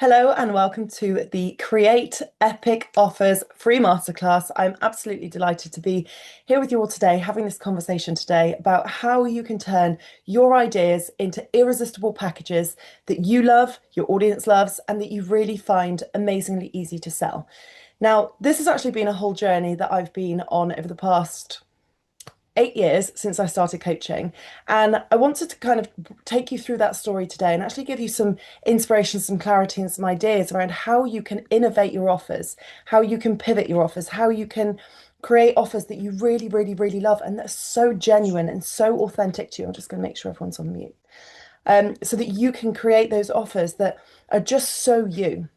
Hello and welcome to the Create Epic Offers free masterclass. I'm absolutely delighted to be here with you all today, having this conversation today about how you can turn your ideas into irresistible packages that you love, your audience loves, and that you really find amazingly easy to sell. Now, this has actually been a whole journey that I've been on over the past 8 years since I started coaching. And I wanted to kind of take you through that story today and actually give you some inspiration, some clarity, and some ideas around how you can innovate your offers, how you can pivot your offers, how you can create offers that you really, really, really love and that are so genuine and so authentic to you. I'm just going to make sure everyone's on mute. So that you can create those offers that are just so you.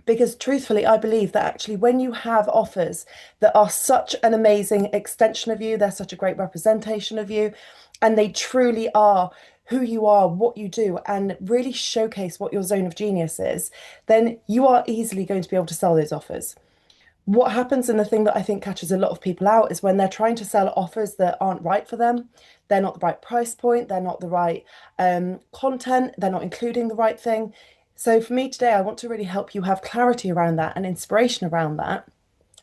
Because truthfully, I believe that actually, when you have offers that are such an amazing extension of you, they're such a great representation of you, and they truly are who you are, what you do, and really showcase what your zone of genius is, then you are easily going to be able to sell those offers. What happens, and the thing that I think catches a lot of people out, is when they're trying to sell offers that aren't right for them. They're not the right price point, they're not the right content, they're not including the right thing. So for me today, I want to really help you have clarity around that and inspiration around that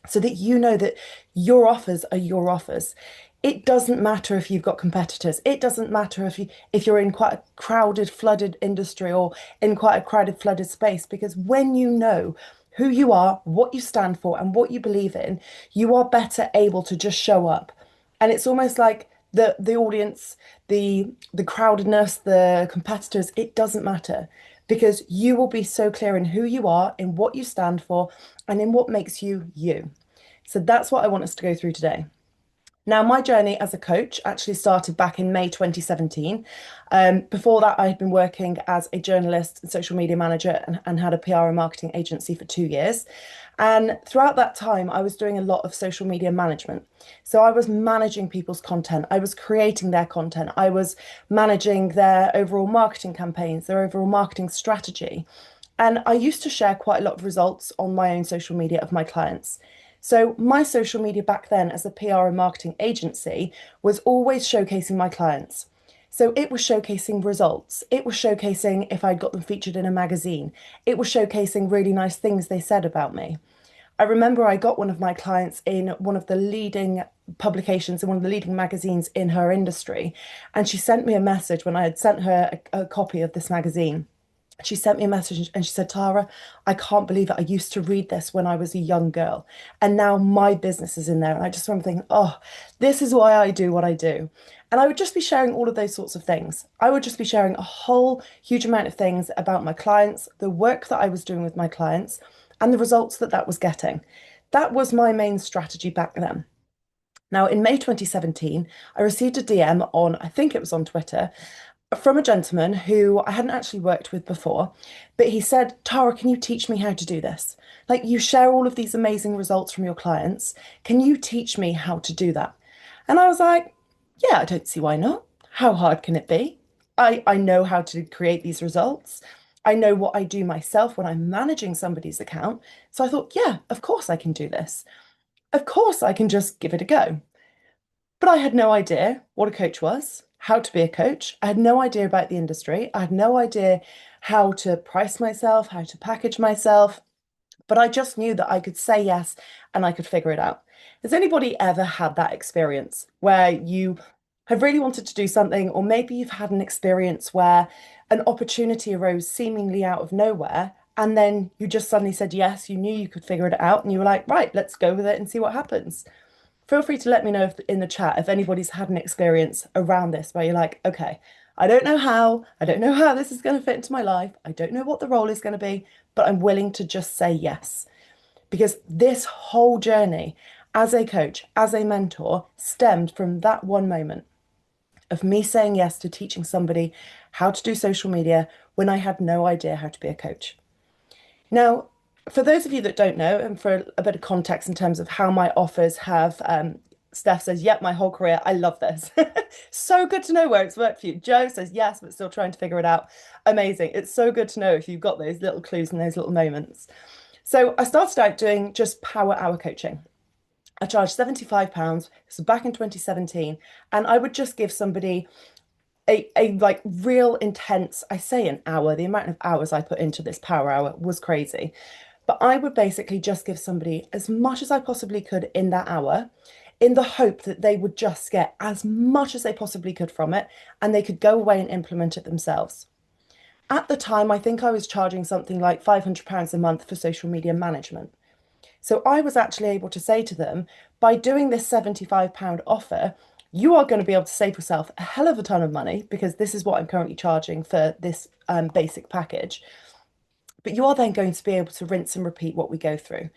so that you know that your offers are your offers. It doesn't matter if you've got competitors. It doesn't matter if you're in quite a crowded, flooded industry or in quite a crowded, flooded space, because when you know who you are, what you stand for, and what you believe in, you are better able to just show up. And it's almost like the audience, the crowdedness, the competitors, it doesn't matter because you will be so clear in who you are, in what you stand for, and in what makes you you. So that's what I want us to go through today. Now, my journey as a coach actually started back in May 2017. Before that, I had been working as a journalist and social media manager and had a PR and marketing agency for 2 years. And throughout that time, I was doing a lot of social media management. So I was managing people's content, I was creating their content, I was managing their overall marketing campaigns, their overall marketing strategy. And I used to share quite a lot of results on my own social media of my clients. So my social media back then as a PR and marketing agency was always showcasing my clients. So it was showcasing results. It was showcasing if I'd got them featured in a magazine. It was showcasing really nice things they said about me. I remember I got one of my clients in one of the leading publications in one of the leading magazines in her industry. And she sent me a message when I had sent her a copy of this magazine. She sent me a message and she said, Tara, I can't believe it. I used to read this when I was a young girl, and now my business is in there. And I just remember thinking, oh, this is why I do what I do. And I would just be sharing all of those sorts of things. I would just be sharing a whole huge amount of things about my clients, the work that I was doing with my clients, and the results that that was getting. That was my main strategy back then. Now, in May 2017, I received a DM on, I think it was on Twitter, from a gentleman who I hadn't actually worked with before, but he said, Tara, can you teach me how to do this? Like, you share all of these amazing results from your clients. Can you teach me how to do that? And I was like, yeah, I don't see why not. How hard can it be? I know how to create these results. I know what I do myself when I'm managing somebody's account. So I thought, yeah, of course I can do this. Of course I can just give it a go. But I had no idea what a coach was, how to be a coach. I had no idea about the industry. I had no idea how to price myself, how to package myself. But I just knew that I could say yes and I could figure it out. Has anybody ever had that experience where you have really wanted to do something, or maybe you've had an experience where an opportunity arose seemingly out of nowhere, and then you just suddenly said yes, you knew you could figure it out, and you were like, right, let's go with it and see what happens. Feel free to let me know if, in the chat if anybody's had an experience around this where you're like, okay, I don't know how this is going to fit into my life. I don't know what the role is going to be, but I'm willing to just say yes. Because this whole journey as a coach, as a mentor, stemmed from that one moment of me saying yes to teaching somebody how to do social media when I had no idea how to be a coach. Now, for those of you that don't know, and for a bit of context in terms of how my offers have, Steph says, yep, my whole career, I love this. So good to know where it's worked for you. Joe says, yes, but still trying to figure it out. Amazing. It's so good to know if you've got those little clues and those little moments. So I started out doing just power hour coaching. I charged £75. This was back in 2017. And I would just give somebody a like real intense, I say an hour, the amount of hours I put into this power hour was crazy. But I would basically just give somebody as much as I possibly could in that hour, in the hope that they would just get as much as they possibly could from it and they could go away and implement it themselves. At the time, I think I was charging something like £500 a month for social media management. So I was actually able to say to them, by doing this £75 offer, you are going to be able to save yourself a hell of a ton of money because this is what I'm currently charging for this basic package. But you are then going to be able to rinse and repeat what we go through.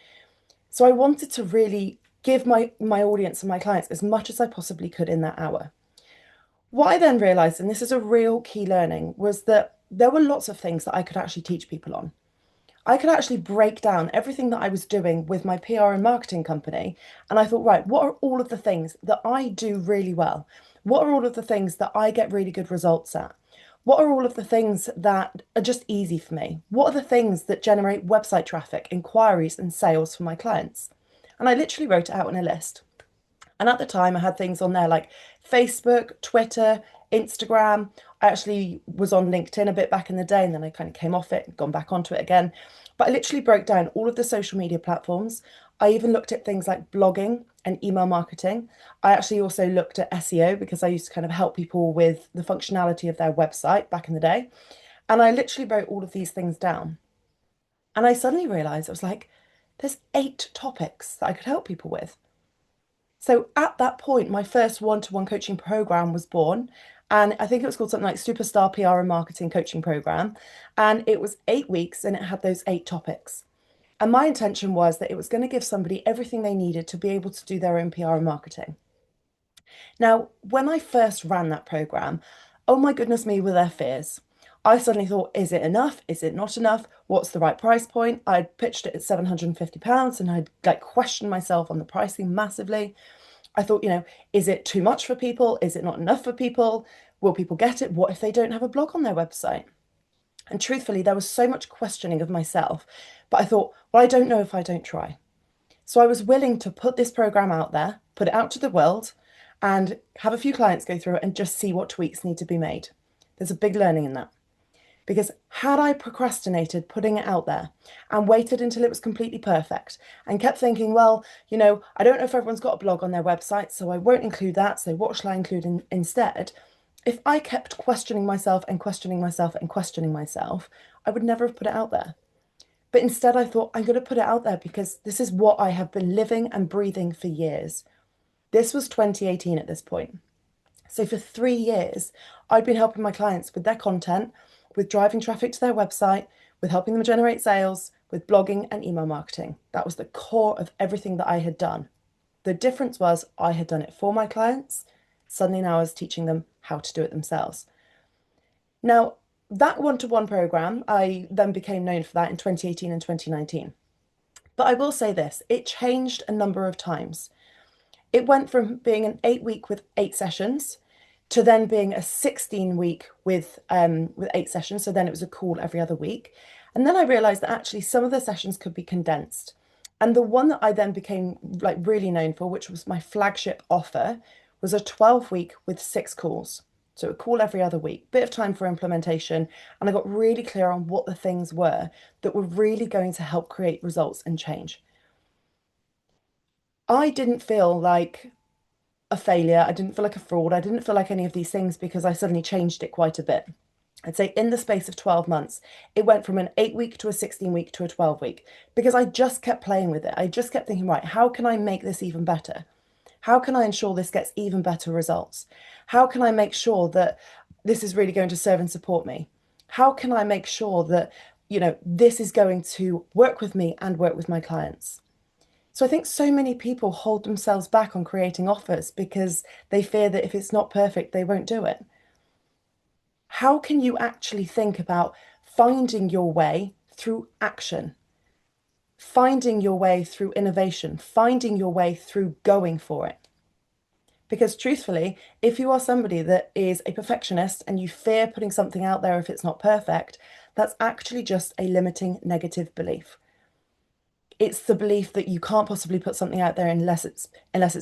So I wanted to really give my audience and my clients as much as I possibly could in that hour. What I then realized, and this is a real key learning, was that there were lots of things that I could actually teach people on. I could actually break down everything that I was doing with my PR and marketing company. And I thought, right, what are all of the things that I do really well? What are all of the things that I get really good results at? What are all of the things that are just easy for me? What are the things that generate website traffic, inquiries, and sales for my clients? And I literally wrote it out in a list. And at the time, I had things on there like Facebook, Twitter, Instagram. I actually was on LinkedIn a bit back in the day, and then I kind of came off it and gone back onto it again. But I literally broke down all of the social media platforms. I even looked at things like blogging and email marketing. I actually also looked at SEO because I used to kind of help people with the functionality of their website back in the day. And I literally wrote all of these things down. And I suddenly realized I was like, there's 8 topics that I could help people with. So at that point, my first one-to-one coaching program was born. And I think it was called something like Superstar PR and Marketing Coaching Program. And it was 8 weeks and it had those 8 topics. And my intention was that it was going to give somebody everything they needed to be able to do their own PR and marketing. Now, when I first ran that program, oh my goodness me, were there fears. I suddenly thought, is it enough? Is it not enough? What's the right price point? I'd pitched it at £750 and I'd like questioned myself on the pricing massively. I thought, is it too much for people? Is it not enough for people? Will people get it? What if they don't have a blog on their website? And truthfully, there was so much questioning of myself. But I thought, well, I don't know if I don't try. So I was willing to put this program out there, put it out to the world, and have a few clients go through it and just see what tweaks need to be made. There's a big learning in that. Because had I procrastinated putting it out there and waited until it was completely perfect and kept thinking, well, I don't know if everyone's got a blog on their website, so I won't include that. So what shall I include instead? If I kept questioning myself and questioning myself and questioning myself, I would never have put it out there. But instead, I thought, I'm going to put it out there because this is what I have been living and breathing for years. This was 2018 at this point. So for 3 years, I'd been helping my clients with their content, with driving traffic to their website, with helping them generate sales, with blogging and email marketing. That was the core of everything that I had done. The difference was I had done it for my clients. Suddenly now I was teaching them how to do it themselves. Now, that one-to-one program, I then became known for that in 2018 and 2019. But I will say this, it changed a number of times. It went from being an 8 week with 8 sessions to then being a 16 week with 8 sessions. So then it was a call every other week. And then I realized that actually some of the sessions could be condensed. And the one that I then became like really known for, which was my flagship offer, was a 12 week with 6 calls. So a call every other week, bit of time for implementation. And I got really clear on what the things were that were really going to help create results and change. I didn't feel like a failure. I didn't feel like a fraud. I didn't feel like any of these things because I suddenly changed it quite a bit. I'd say in the space of 12 months, it went from an 8 week to a 16 week to a 12 week because I just kept playing with it. I just kept thinking, right, how can I make this even better? How can I ensure this gets even better results? How can I make sure that this is really going to serve and support me? How can I make sure that, this is going to work with me and work with my clients? So I think so many people hold themselves back on creating offers because they fear that if it's not perfect, they won't do it. How can you actually think about finding your way through action, finding your way through innovation, finding your way through going for it? Because truthfully, if you are somebody that is a perfectionist and you fear putting something out there if it's not perfect, that's actually just a limiting negative belief. It's the belief that you can't possibly put something out there unless it's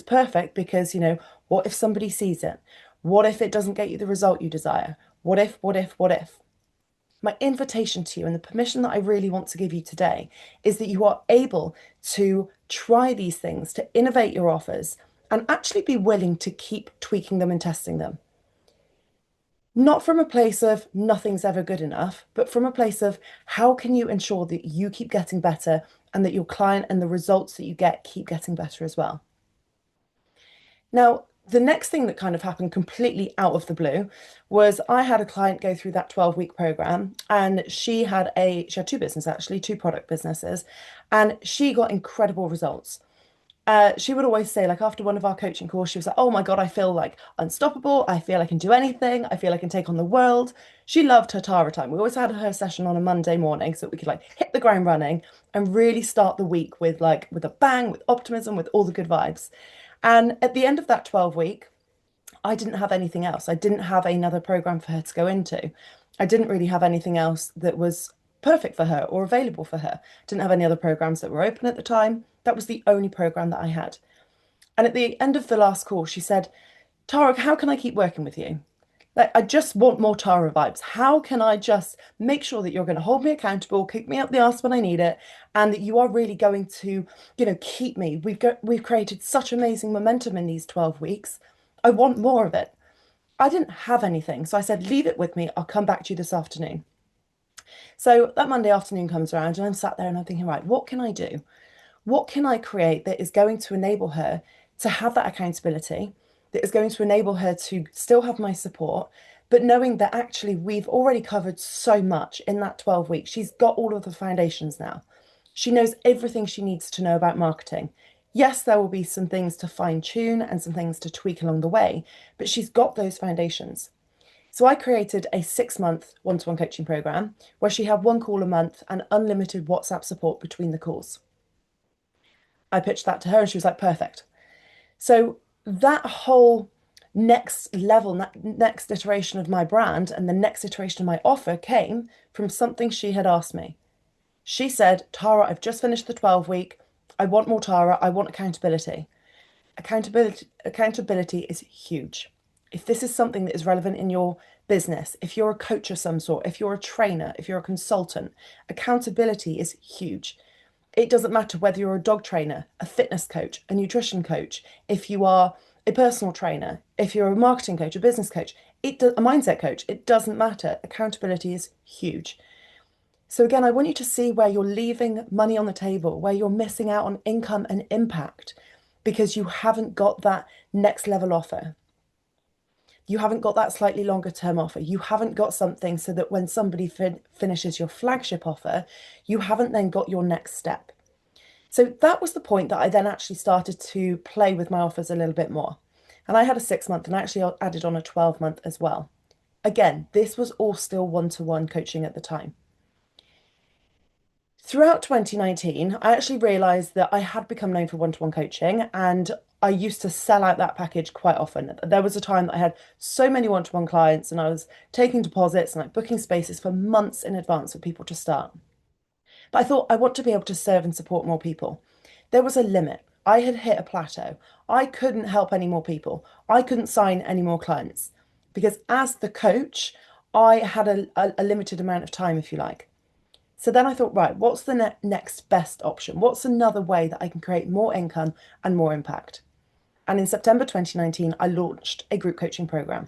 perfect because, what if somebody sees it? What if it doesn't get you the result you desire? What if, what if, what if? My invitation to you and the permission that I really want to give you today is that you are able to try these things, to innovate your offers, and actually be willing to keep tweaking them and testing them. Not from a place of nothing's ever good enough, but from a place of how can you ensure that you keep getting better and that your client and the results that you get keep getting better as well. Now, the next thing that kind of happened completely out of the blue was I had a client go through that 12-week program, and she had two businesses, actually, two product businesses, and she got incredible results. She would always say, like, after one of our coaching calls, she was like, "Oh my God, I feel like unstoppable. I feel I can do anything. I feel I can take on the world." She loved her Tara time. We always had her session on a Monday morning so that we could like hit the ground running and really start the week with a bang, with optimism, with all the good vibes. And at the end of that 12 week, I didn't have anything else. I didn't have another program for her to go into. I didn't really have anything else that was perfect for her or available for her. Didn't have any other programs that were open at the time. That was the only program that I had. And at the end of the last call, she said, "Tara, how can I keep working with you? Like, I just want more Tara vibes. How can I just make sure that you're going to hold me accountable, kick me up the arse when I need it, and that you are really going to, keep me? We've created such amazing momentum in these 12 weeks. I want more of it." I didn't have anything. So I said, "Leave it with me. I'll come back to you this afternoon." So that Monday afternoon comes around and I'm sat there and I'm thinking, right, what can I do? What can I create that is going to enable her to have that accountability, that is going to enable her to still have my support, but knowing that actually we've already covered so much in that 12 weeks. She's got all of the foundations now. She knows everything she needs to know about marketing. Yes, there will be some things to fine tune and some things to tweak along the way, but she's got those foundations. So I created a 6-month one-to-one coaching program where she had one call a month and unlimited WhatsApp support between the calls. I pitched that to her and she was like, "Perfect." So that whole next level, next iteration of my brand and the next iteration of my offer came from something she had asked me. She said, "Tara, I've just finished the 12-week. I want more Tara. I want accountability." Accountability is huge. If this is something that is relevant in your business, if you're a coach of some sort, if you're a trainer, if you're a consultant, accountability is huge. It doesn't matter whether you're a dog trainer, a fitness coach, a nutrition coach, if you are a personal trainer, if you're a marketing coach, a business coach, a mindset coach, it doesn't matter. Accountability is huge. So again, I want you to see where you're leaving money on the table, where you're missing out on income and impact because you haven't got that next level offer. You haven't got that slightly longer term offer. You haven't got something so that when somebody finishes your flagship offer, you haven't then got your next step. So that was the point that I then actually started to play with my offers a little bit more. And I had a 6-month and I actually added on a 12-month as well. Again, this was all still one-to-one coaching at the time. Throughout 2019, I actually realized that I had become known for one-to-one coaching and I used to sell out that package quite often. There was a time that I had so many one-to-one clients and I was taking deposits and like booking spaces for months in advance for people to start. But I thought I want to be able to serve and support more people. There was a limit. I had hit a plateau. I couldn't help any more people. I couldn't sign any more clients because as the coach, I had a limited amount of time, if you like. So then I thought, right, what's the next best option? What's another way that I can create more income and more impact? And in September 2019, I launched a group coaching program.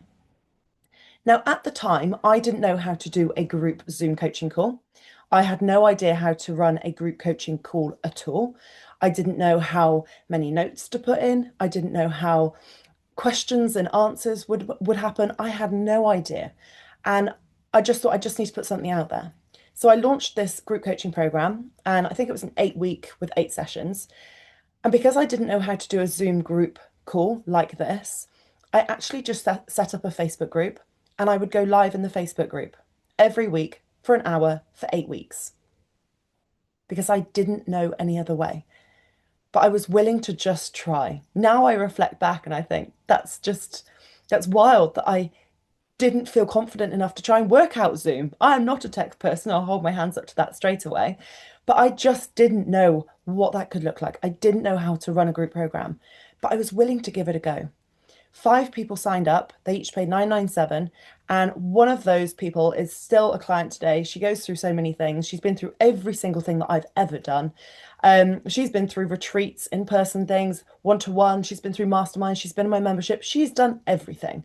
Now, at the time, I didn't know how to do a group Zoom coaching call. I had no idea how to run a group coaching call at all. I didn't know how many notes to put in. I didn't know how questions and answers would happen. I had no idea. And I just thought I just need to put something out there. So I launched this group coaching program, and I think it was an 8-week with 8 sessions. And because I didn't know how to do a Zoom group call like this, I actually just set up a Facebook group and I would go live in the Facebook group every week for an hour for 8 weeks because I didn't know any other way. But I was willing to just try. Now I reflect back and I think that's wild that I didn't feel confident enough to try and work out Zoom. I'm not a tech person. I'll hold my hands up to that straight away. But I just didn't know what that could look like. I didn't know how to run a group program, but I was willing to give it a go. 5 people signed up. They each paid 997. And one of those people is still a client today. She goes through so many things. She's been through every single thing that I've ever done. She's been through retreats, in-person things, one-to-one. She's been through masterminds. She's been in my membership. She's done everything.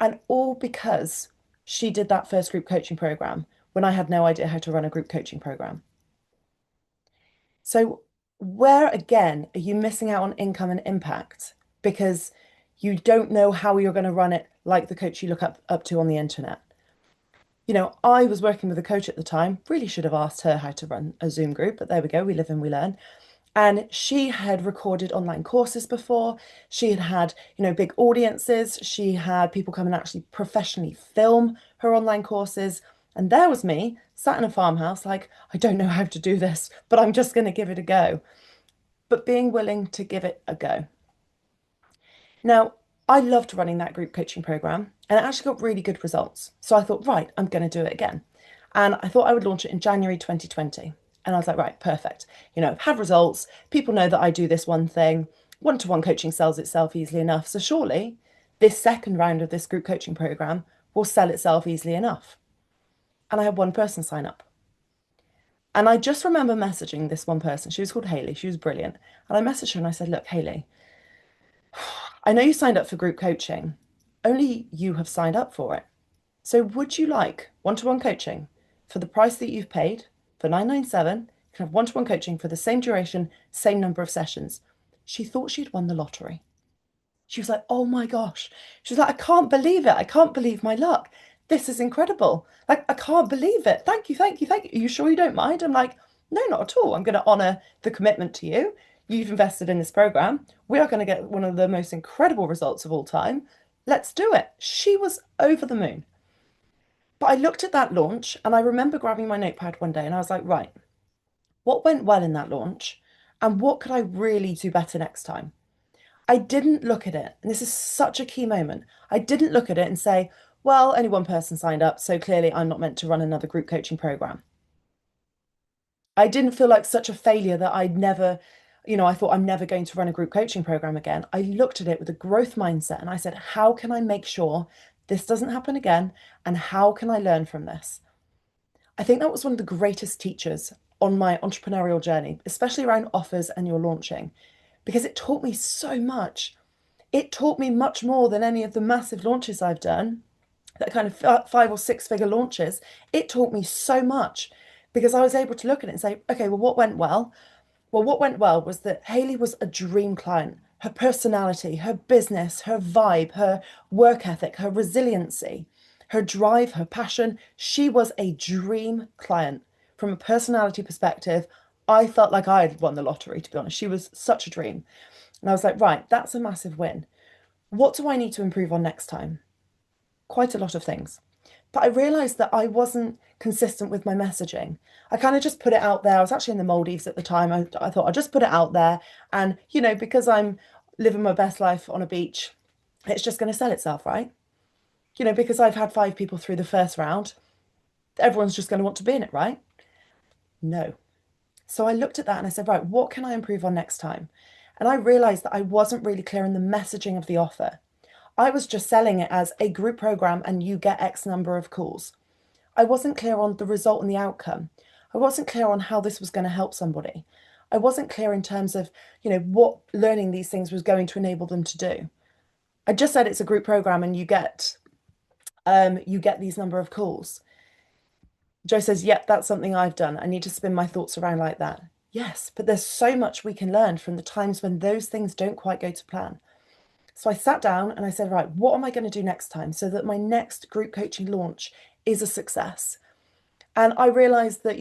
And all because she did that first group coaching program when I had no idea how to run a group coaching program. So, where again are you missing out on income and impact because you don't know how you're going to run it like the coach you look up to on the internet? I was working with a coach at the time, really should have asked her how to run a Zoom group, but there we go, we live and we learn. And she had recorded online courses before. She had had, big audiences. She had people come and actually professionally film her online courses. And there was me, sat in a farmhouse, like, I don't know how to do this, but I'm just going to give it a go. But being willing to give it a go. Now, I loved running that group coaching program and it actually got really good results. So I thought, right, I'm going to do it again. And I thought I would launch it in January 2020. And I was like, right, perfect. I've had results. People know that I do this one thing. One-to-one coaching sells itself easily enough. So surely this second round of this group coaching program will sell itself easily enough. And I had one person sign up. And I just remember messaging this one person. She was called Hayley. She was brilliant. And I messaged her and I said, look, Hayley, I know you signed up for group coaching. Only you have signed up for it. So would you like one-to-one coaching for the price that you've paid for 997? You can have one-to-one coaching for the same duration, same number of sessions. She thought she'd won the lottery. She was like, oh my gosh. She was like, I can't believe it. I can't believe my luck. This is incredible. Like, I can't believe it. Thank you, thank you, thank you. Are you sure you don't mind? I'm like, no, not at all. I'm going to honor the commitment to you. You've invested in this program. We are going to get one of the most incredible results of all time. Let's do it. She was over the moon. But I looked at that launch and I remember grabbing my notepad one day and I was like, right, what went well in that launch? And what could I really do better next time? I didn't look at it, and this is such a key moment. I didn't look at it and say, well, only one person signed up, so clearly I'm not meant to run another group coaching program. I didn't feel like such a failure that I'd never, I thought I'm never going to run a group coaching program again. I looked at it with a growth mindset and I said, how can I make sure this doesn't happen again? And how can I learn from this? I think that was one of the greatest teachers on my entrepreneurial journey, especially around offers and your launching, because it taught me so much. It taught me much more than any of the massive launches I've done, that kind of 5 or 6 figure launches. It taught me so much because I was able to look at it and say, okay, well, what went well? Well, what went well was that Hayley was a dream client. Her personality, her business, her vibe, her work ethic, her resiliency, her drive, her passion. She was a dream client. From a personality perspective, I felt like I had won the lottery, to be honest. She was such a dream. And I was like, right, that's a massive win. What do I need to improve on next time? Quite a lot of things. But I realized that I wasn't consistent with my messaging. I kind of just put it out there. I was actually in the Maldives at the time. I thought I'll just put it out there. And, because I'm living my best life on a beach, it's just going to sell itself, right? Because I've had 5 people through the first round, everyone's just going to want to be in it, right? No. So I looked at that and I said, right, what can I improve on next time? And I realized that I wasn't really clear in the messaging of the offer. I was just selling it as a group program and you get X number of calls. I wasn't clear on the result and the outcome. I wasn't clear on how this was going to help somebody. I wasn't clear in terms of, what learning these things was going to enable them to do. I just said it's a group program and you get these number of calls. Joe says, yep, that's something I've done. I need to spin my thoughts around like that. Yes, but there's so much we can learn from the times when those things don't quite go to plan. So I sat down and I said, right, what am I going to do next time so that my next group coaching launch is a success? And I realized that,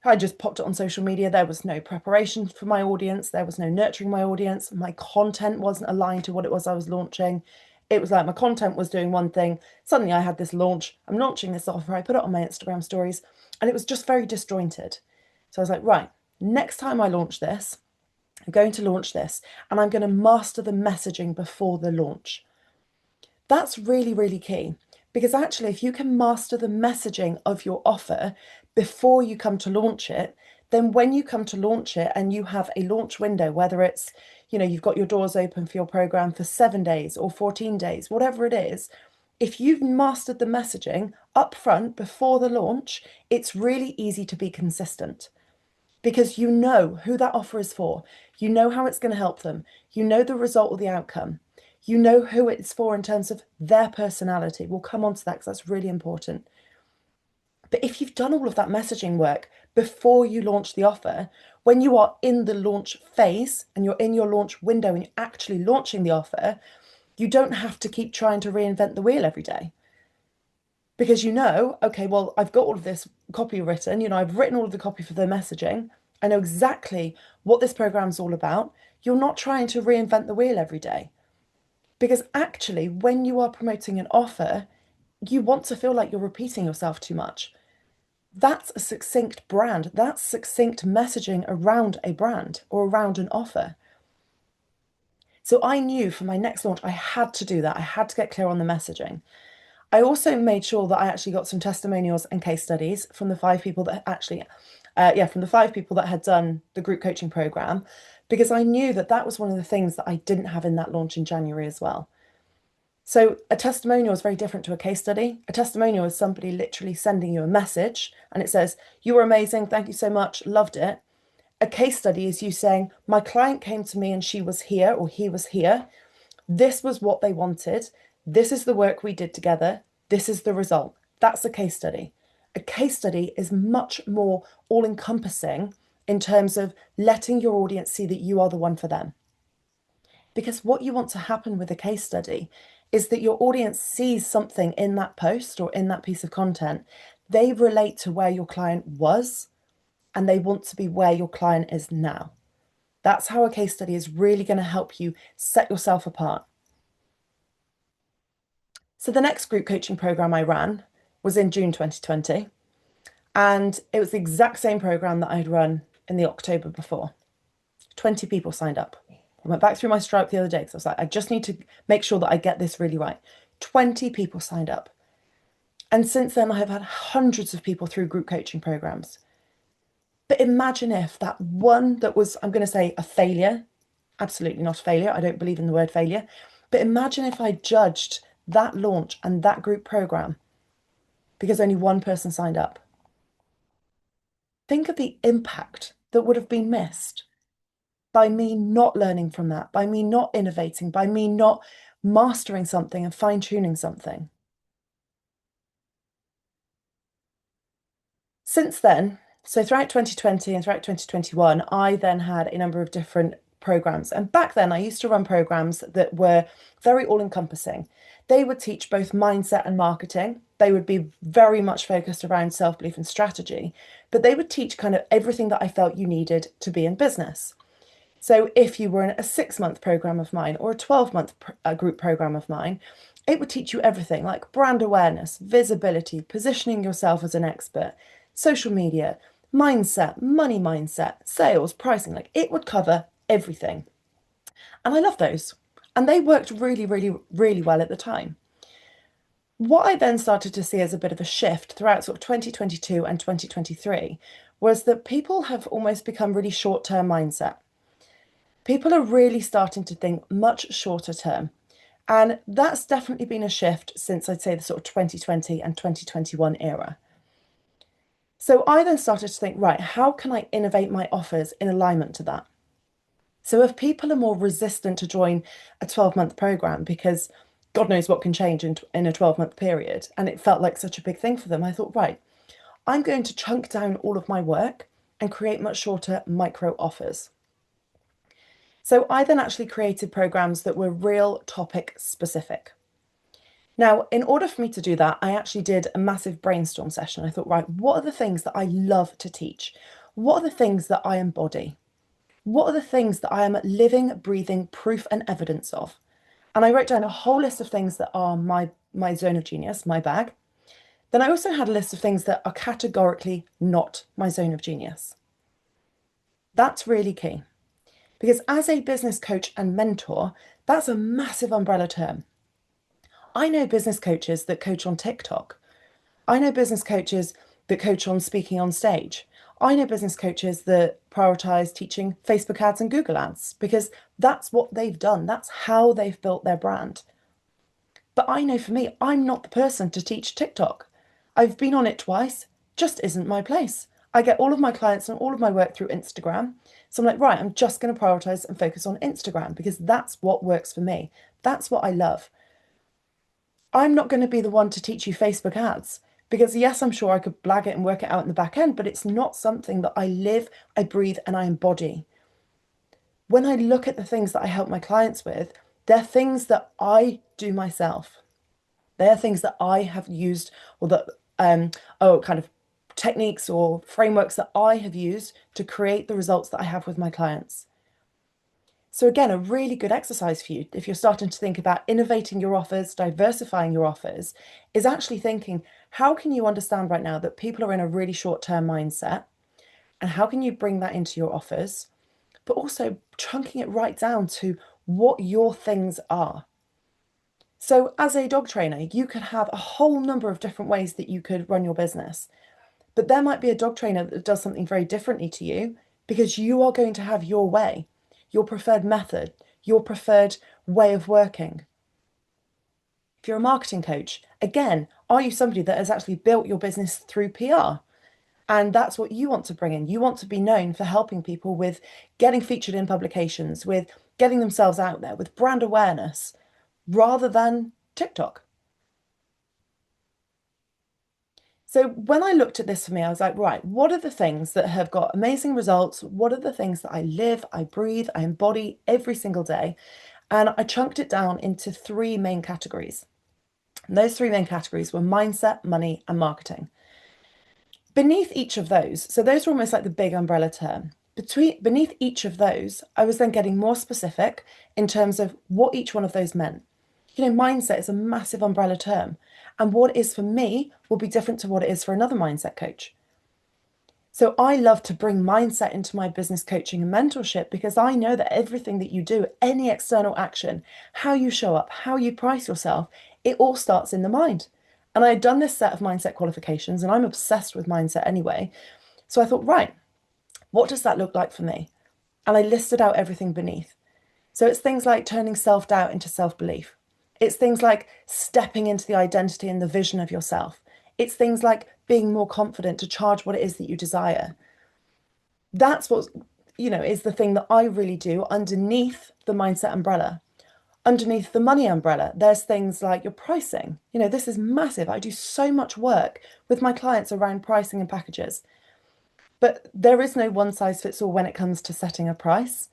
I just popped it on social media. There was no preparation for my audience. There was no nurturing my audience. My content wasn't aligned to what it was I was launching. It was like my content was doing one thing. Suddenly I had this launch. I'm launching this offer. I put it on my Instagram stories and it was just very disjointed. So I was like, right, next time I launch this, I'm going to launch this and I'm going to master the messaging before the launch. That's really, really key because actually, if you can master the messaging of your offer before you come to launch it, then when you come to launch it and you have a launch window, whether it's, you've got your doors open for your program for 7 days or 14 days, whatever it is, if you've mastered the messaging up front before the launch, it's really easy to be consistent because you know who that offer is for. You know how it's going to help them. You know the result or the outcome. You know who it's for in terms of their personality. We'll come on to that because that's really important. But if you've done all of that messaging work before you launch the offer, when you are in the launch phase and you're in your launch window and you're actually launching the offer, you don't have to keep trying to reinvent the wheel every day. Because okay, well, I've got all of this copy written, I've written all of the copy for the messaging. I know exactly what this program's all about. You're not trying to reinvent the wheel every day. Because actually, when you are promoting an offer, you want to feel like you're repeating yourself too much. That's a succinct brand. That's succinct messaging around a brand or around an offer. So I knew for my next launch, I had to do that. I had to get clear on the messaging. I also made sure that I actually got some testimonials and case studies from the 5 people that from the 5 people that had done the group coaching program, because I knew that that was one of the things that I didn't have in that launch in January as well. So a testimonial is very different to a case study. A testimonial is somebody literally sending you a message and it says, "You were amazing. Thank you so much. Loved it." A case study is you saying, "My client came to me and she was here or he was here. This was what they wanted. This is the work we did together. This is the result." That's a case study. A case study is much more all-encompassing in terms of letting your audience see that you are the one for them. Because what you want to happen with a case study is that your audience sees something in that post or in that piece of content. They relate to where your client was and they want to be where your client is now. That's how a case study is really going to help you set yourself apart. So the next group coaching program I ran was in June 2020, and it was the exact same program that I'd run in the October before. 20 people signed up. I went back through my Stripe the other day because I was like, I just need to make sure that I get this really right. 20 people signed up. And since then, I have had hundreds of people through group coaching programs. But imagine if that one that was, I'm going to say, a failure, absolutely not a failure. I don't believe in the word failure. But imagine if I judged that launch and that group program because only one person signed up. Think of the impact that would have been missed by me not learning from that, by me not innovating, by me not mastering something and fine-tuning something. Since then, so throughout 2020 and throughout 2021, I then had a number of different programs. And back then, I used to run programs that were very all-encompassing. They would teach both mindset and marketing. They would be very much focused around self-belief and strategy, but they would teach kind of everything that I felt you needed to be in business. So if you were in a 6-month program of mine or a 12-month group program of mine, it would teach you everything like brand awareness, visibility, positioning yourself as an expert, social media, mindset, money mindset, sales, pricing. Like it would cover everything. And I love those. And they worked really, really, really well at the time. What I then started to see as a bit of a shift throughout sort of 2022 and 2023 was that people have almost become really short-term mindset. People are really starting to think much shorter term. And that's definitely been a shift since I'd say the sort of 2020 and 2021 era. So I then started to think, right, how can I innovate my offers in alignment to that? So if people are more resistant to join a 12-month program because God knows what can change in a 12-month period, and it felt like such a big thing for them, I thought, right, I'm going to chunk down all of my work and create much shorter micro offers. So I then actually created programs that were real topic specific. Now, in order for me to do that, I actually did a massive brainstorm session. I thought, right, what are the things that I love to teach? What are the things that I embody? What are the things that I am living, breathing proof and evidence of? And I wrote down a whole list of things that are my zone of genius, my bag. Then I also had a list of things that are categorically not my zone of genius. That's really key. Because as a business coach and mentor, that's a massive umbrella term. I know business coaches that coach on TikTok. I know business coaches that coach on speaking on stage. I know business coaches that prioritize teaching Facebook ads and Google ads because That's what they've done. That's how they've built their brand. But I know for me, I'm not the person to teach TikTok. I've been on it twice, just isn't my place. I get all of my clients and all of my work through Instagram. So I'm like, right, I'm just going to prioritize and focus on Instagram because that's what works for me. That's what I love. I'm not going to be the one to teach you Facebook ads because, yes, I'm sure I could blag it and work it out in the back end, but it's not something that I live, I breathe, and I embody. When I look at the things that I help my clients with, they're things that I do myself. They're things that I have used or that, kind of techniques or frameworks that I have used to create the results that I have with my clients. So again, a really good exercise for you if you're starting to think about innovating your offers, diversifying your offers, is actually thinking, how can you understand right now that people are in a really short-term mindset? And how can you bring that into your offers? But also chunking it right down to what your things are. So as a dog trainer, you could have a whole number of different ways that you could run your business. But there might be a dog trainer that does something very differently to you because you are going to have your way, your preferred method, your preferred way of working. If you're a marketing coach, again, are you somebody that has actually built your business through PR? And that's what you want to bring in. You want to be known for helping people with getting featured in publications, with getting themselves out there, with brand awareness, rather than TikTok. So when I looked at this for me, I was like, right, what are the things that have got amazing results? What are the things that I live, I breathe, I embody every single day? And I chunked it down into three main categories. And those three main categories were mindset, money, and marketing. Beneath each of those, so those were almost like the big umbrella term. Beneath each of those, I was then getting more specific in terms of what each one of those meant. You know, mindset is a massive umbrella term, and what it is for me will be different to what it is for another mindset coach. So I love to bring mindset into my business coaching and mentorship because I know that everything that you do, any external action, how you show up, how you price yourself, it all starts in the mind. And I had done this set of mindset qualifications, and I'm obsessed with mindset anyway. So I thought, right, what does that look like for me? And I listed out everything beneath. So it's things like turning self-doubt into self-belief. It's things like stepping into the identity and the vision of yourself. It's things like being more confident to charge what it is that you desire. That's what, is the thing that I really do underneath the mindset umbrella. Underneath the money umbrella, there's things like your pricing. This is massive. I do so much work with my clients around pricing and packages. But there is no one size fits all when it comes to setting a price.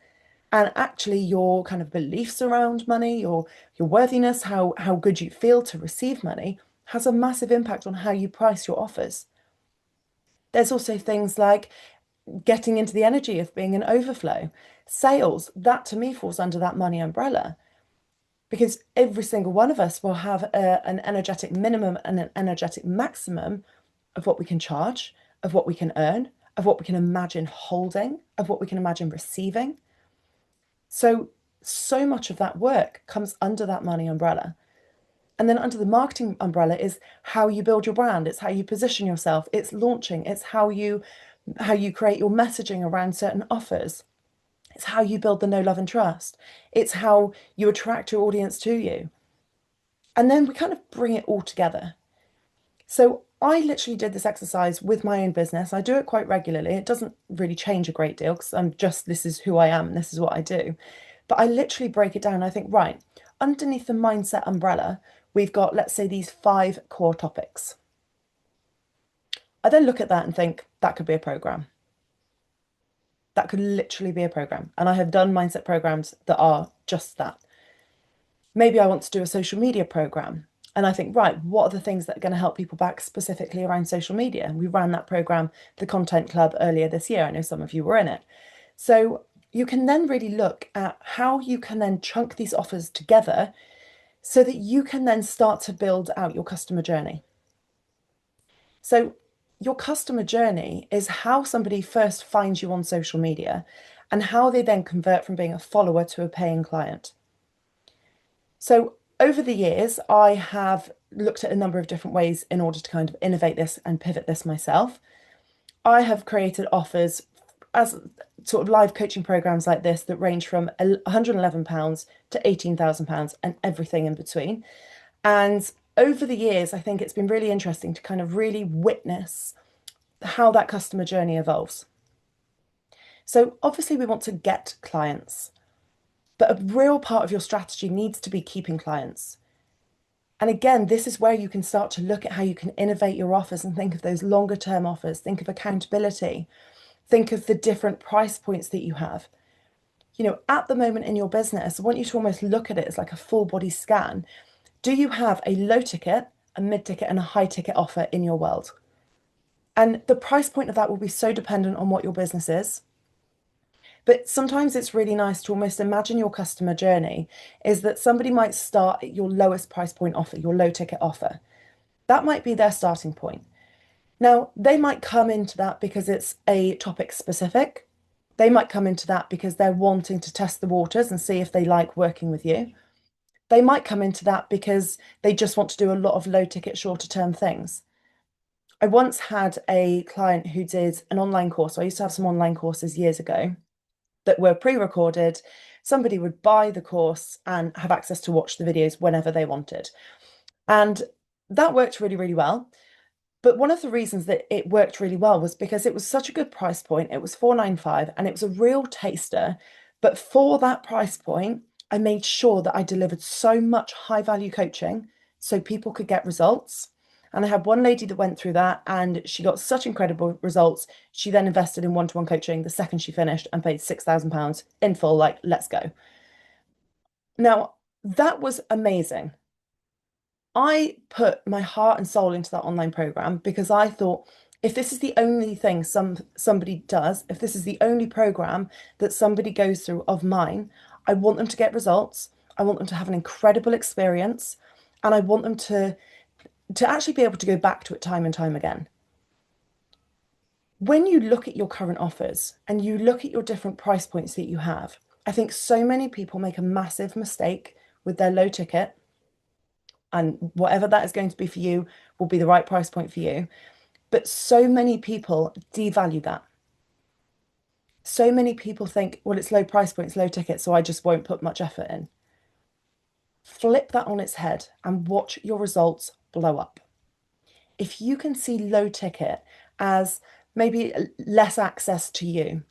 And actually your kind of beliefs around money, your worthiness, how good you feel to receive money has a massive impact on how you price your offers. There's also things like getting into the energy of being an overflow. Sales, that to me falls under that money umbrella because every single one of us will have an energetic minimum and an energetic maximum of what we can charge, of what we can earn, of what we can imagine holding, of what we can imagine receiving. So much of that work comes under that money umbrella. And then under the marketing umbrella is how you build your brand. It's how you position yourself. It's launching. It's how you create your messaging around certain offers. It's how you build the know, love, and trust. It's how you attract your audience to you. And then we kind of bring it all together. So I literally did this exercise with my own business. I do it quite regularly. It doesn't really change a great deal because this is who I am and this is what I do. But I literally break it down. I think, right, underneath the mindset umbrella, we've got, let's say, these 5 core topics. I then look at that and think that could be a program. That could literally be a program. And I have done mindset programs that are just that. Maybe I want to do a social media program. And I think, right, what are the things that are going to help people back specifically around social media? And we ran that program, the Content Club, earlier this year. I know some of you were in it. So you can then really look at how you can then chunk these offers together so that you can then start to build out your customer journey. So your customer journey is how somebody first finds you on social media and how they then convert from being a follower to a paying client. So over the years, I have looked at a number of different ways in order to kind of innovate this and pivot this myself. I have created offers as sort of live coaching programs like this that range from £111 to £18,000 and everything in between. And over the years, I think it's been really interesting to kind of really witness how that customer journey evolves. So obviously we want to get clients, but a real part of your strategy needs to be keeping clients. And again, this is where you can start to look at how you can innovate your offers and think of those longer term offers, think of accountability, think of the different price points that you have. At the moment in your business, I want you to almost look at it as like a full body scan. Do you have a low ticket, a mid ticket, and a high ticket offer in your world? And the price point of that will be so dependent on what your business is. But sometimes it's really nice to almost imagine your customer journey is that somebody might start at your lowest price point offer, your low ticket offer. That might be their starting point. Now, they might come into that because it's a topic specific. They might come into that because they're wanting to test the waters and see if they like working with you. They might come into that because they just want to do a lot of low ticket, shorter term things. I once had a client who did an online course. So I used to have some online courses years ago that were pre-recorded. Somebody would buy the course and have access to watch the videos whenever they wanted. And that worked really, really well. But one of the reasons that it worked really well was because it was such a good price point. It was 495 and it was a real taster. But for that price point, I made sure that I delivered so much high value coaching so people could get results. And I had one lady that went through that and she got such incredible results. She then invested in one-to-one coaching the second she finished and paid £6,000 in full, like, let's go. Now, that was amazing. I put my heart and soul into that online program because I thought if this is the only thing somebody does, if this is the only program that somebody goes through of mine, I want them to get results. I want them to have an incredible experience, and I want them to actually be able to go back to it time and time again. When you look at your current offers and you look at your different price points that you have, I think so many people make a massive mistake with their low ticket, and whatever that is going to be for you will be the right price point for you. But so many people devalue that. So many people think, well, it's low price point, it's low ticket, so I just won't put much effort in. Flip that on its head and watch your results blow up. If you can see low ticket as maybe less access to you,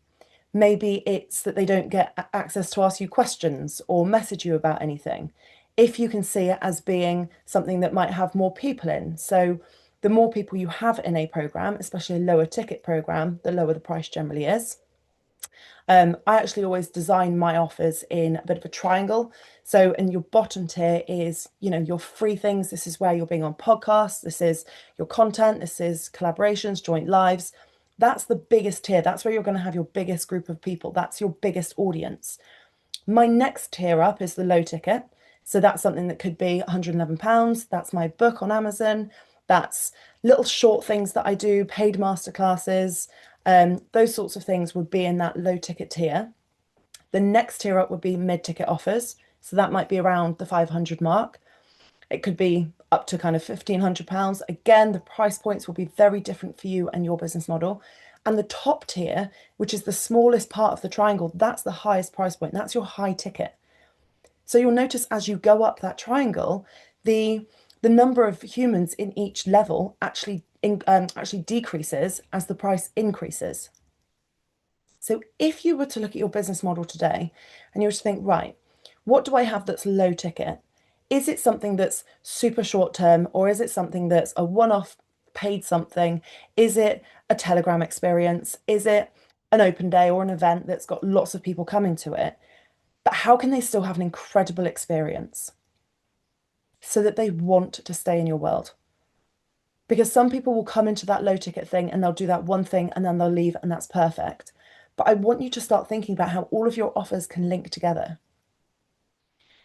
maybe it's that they don't get access to ask you questions or message you about anything. If you can see it as being something that might have more people in. So the more people you have in a program, especially a lower ticket program, the lower the price generally is. I actually always design my offers in a bit of a triangle. So in your bottom tier is, your free things. This is where you're being on podcasts. This is your content. This is collaborations, joint lives. That's the biggest tier. That's where you're going to have your biggest group of people. That's your biggest audience. My next tier up is the low ticket. So that's something that could be £111. That's my book on Amazon. That's little short things that I do, paid masterclasses. Those sorts of things would be in that low ticket tier. The next tier up would be mid ticket offers. So that might be around the 500 mark. It could be up to kind of £1,500. Again, the price points will be very different for you and your business model. And the top tier, which is the smallest part of the triangle, that's the highest price point. That's your high ticket. So you'll notice as you go up that triangle, the number of humans in each level actually decreases as the price increases. So if you were to look at your business model today and you were to think, right, what do I have that's low ticket? Is it something that's super short term, or is it something that's a one-off paid something? Is it a Telegram experience? Is it an open day or an event that's got lots of people coming to it? But how can they still have an incredible experience so that they want to stay in your world? Because some people will come into that low ticket thing and they'll do that one thing and then they'll leave and that's perfect. But I want you to start thinking about how all of your offers can link together.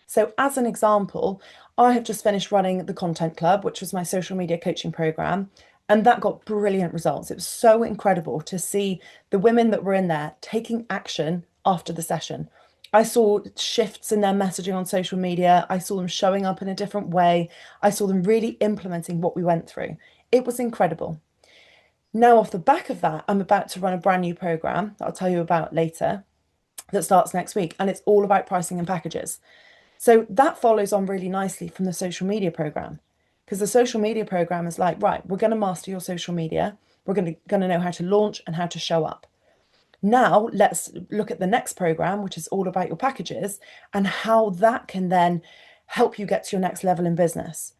So as an example, I have just finished running the Content Club, which was my social media coaching program, and that got brilliant results. It was so incredible to see the women that were in there taking action after the session. I saw shifts in their messaging on social media. I saw them showing up in a different way. I saw them really implementing what we went through. It was incredible. Now, off the back of that, I'm about to run a brand new program that I'll tell you about later that starts next week. And it's all about pricing and packages. So that follows on really nicely from the social media program. Because the social media program is like, right, we're going to master your social media. We're going to know how to launch and how to show up. Now, let's look at the next program, which is all about your packages and how that can then help you get to your next level in business.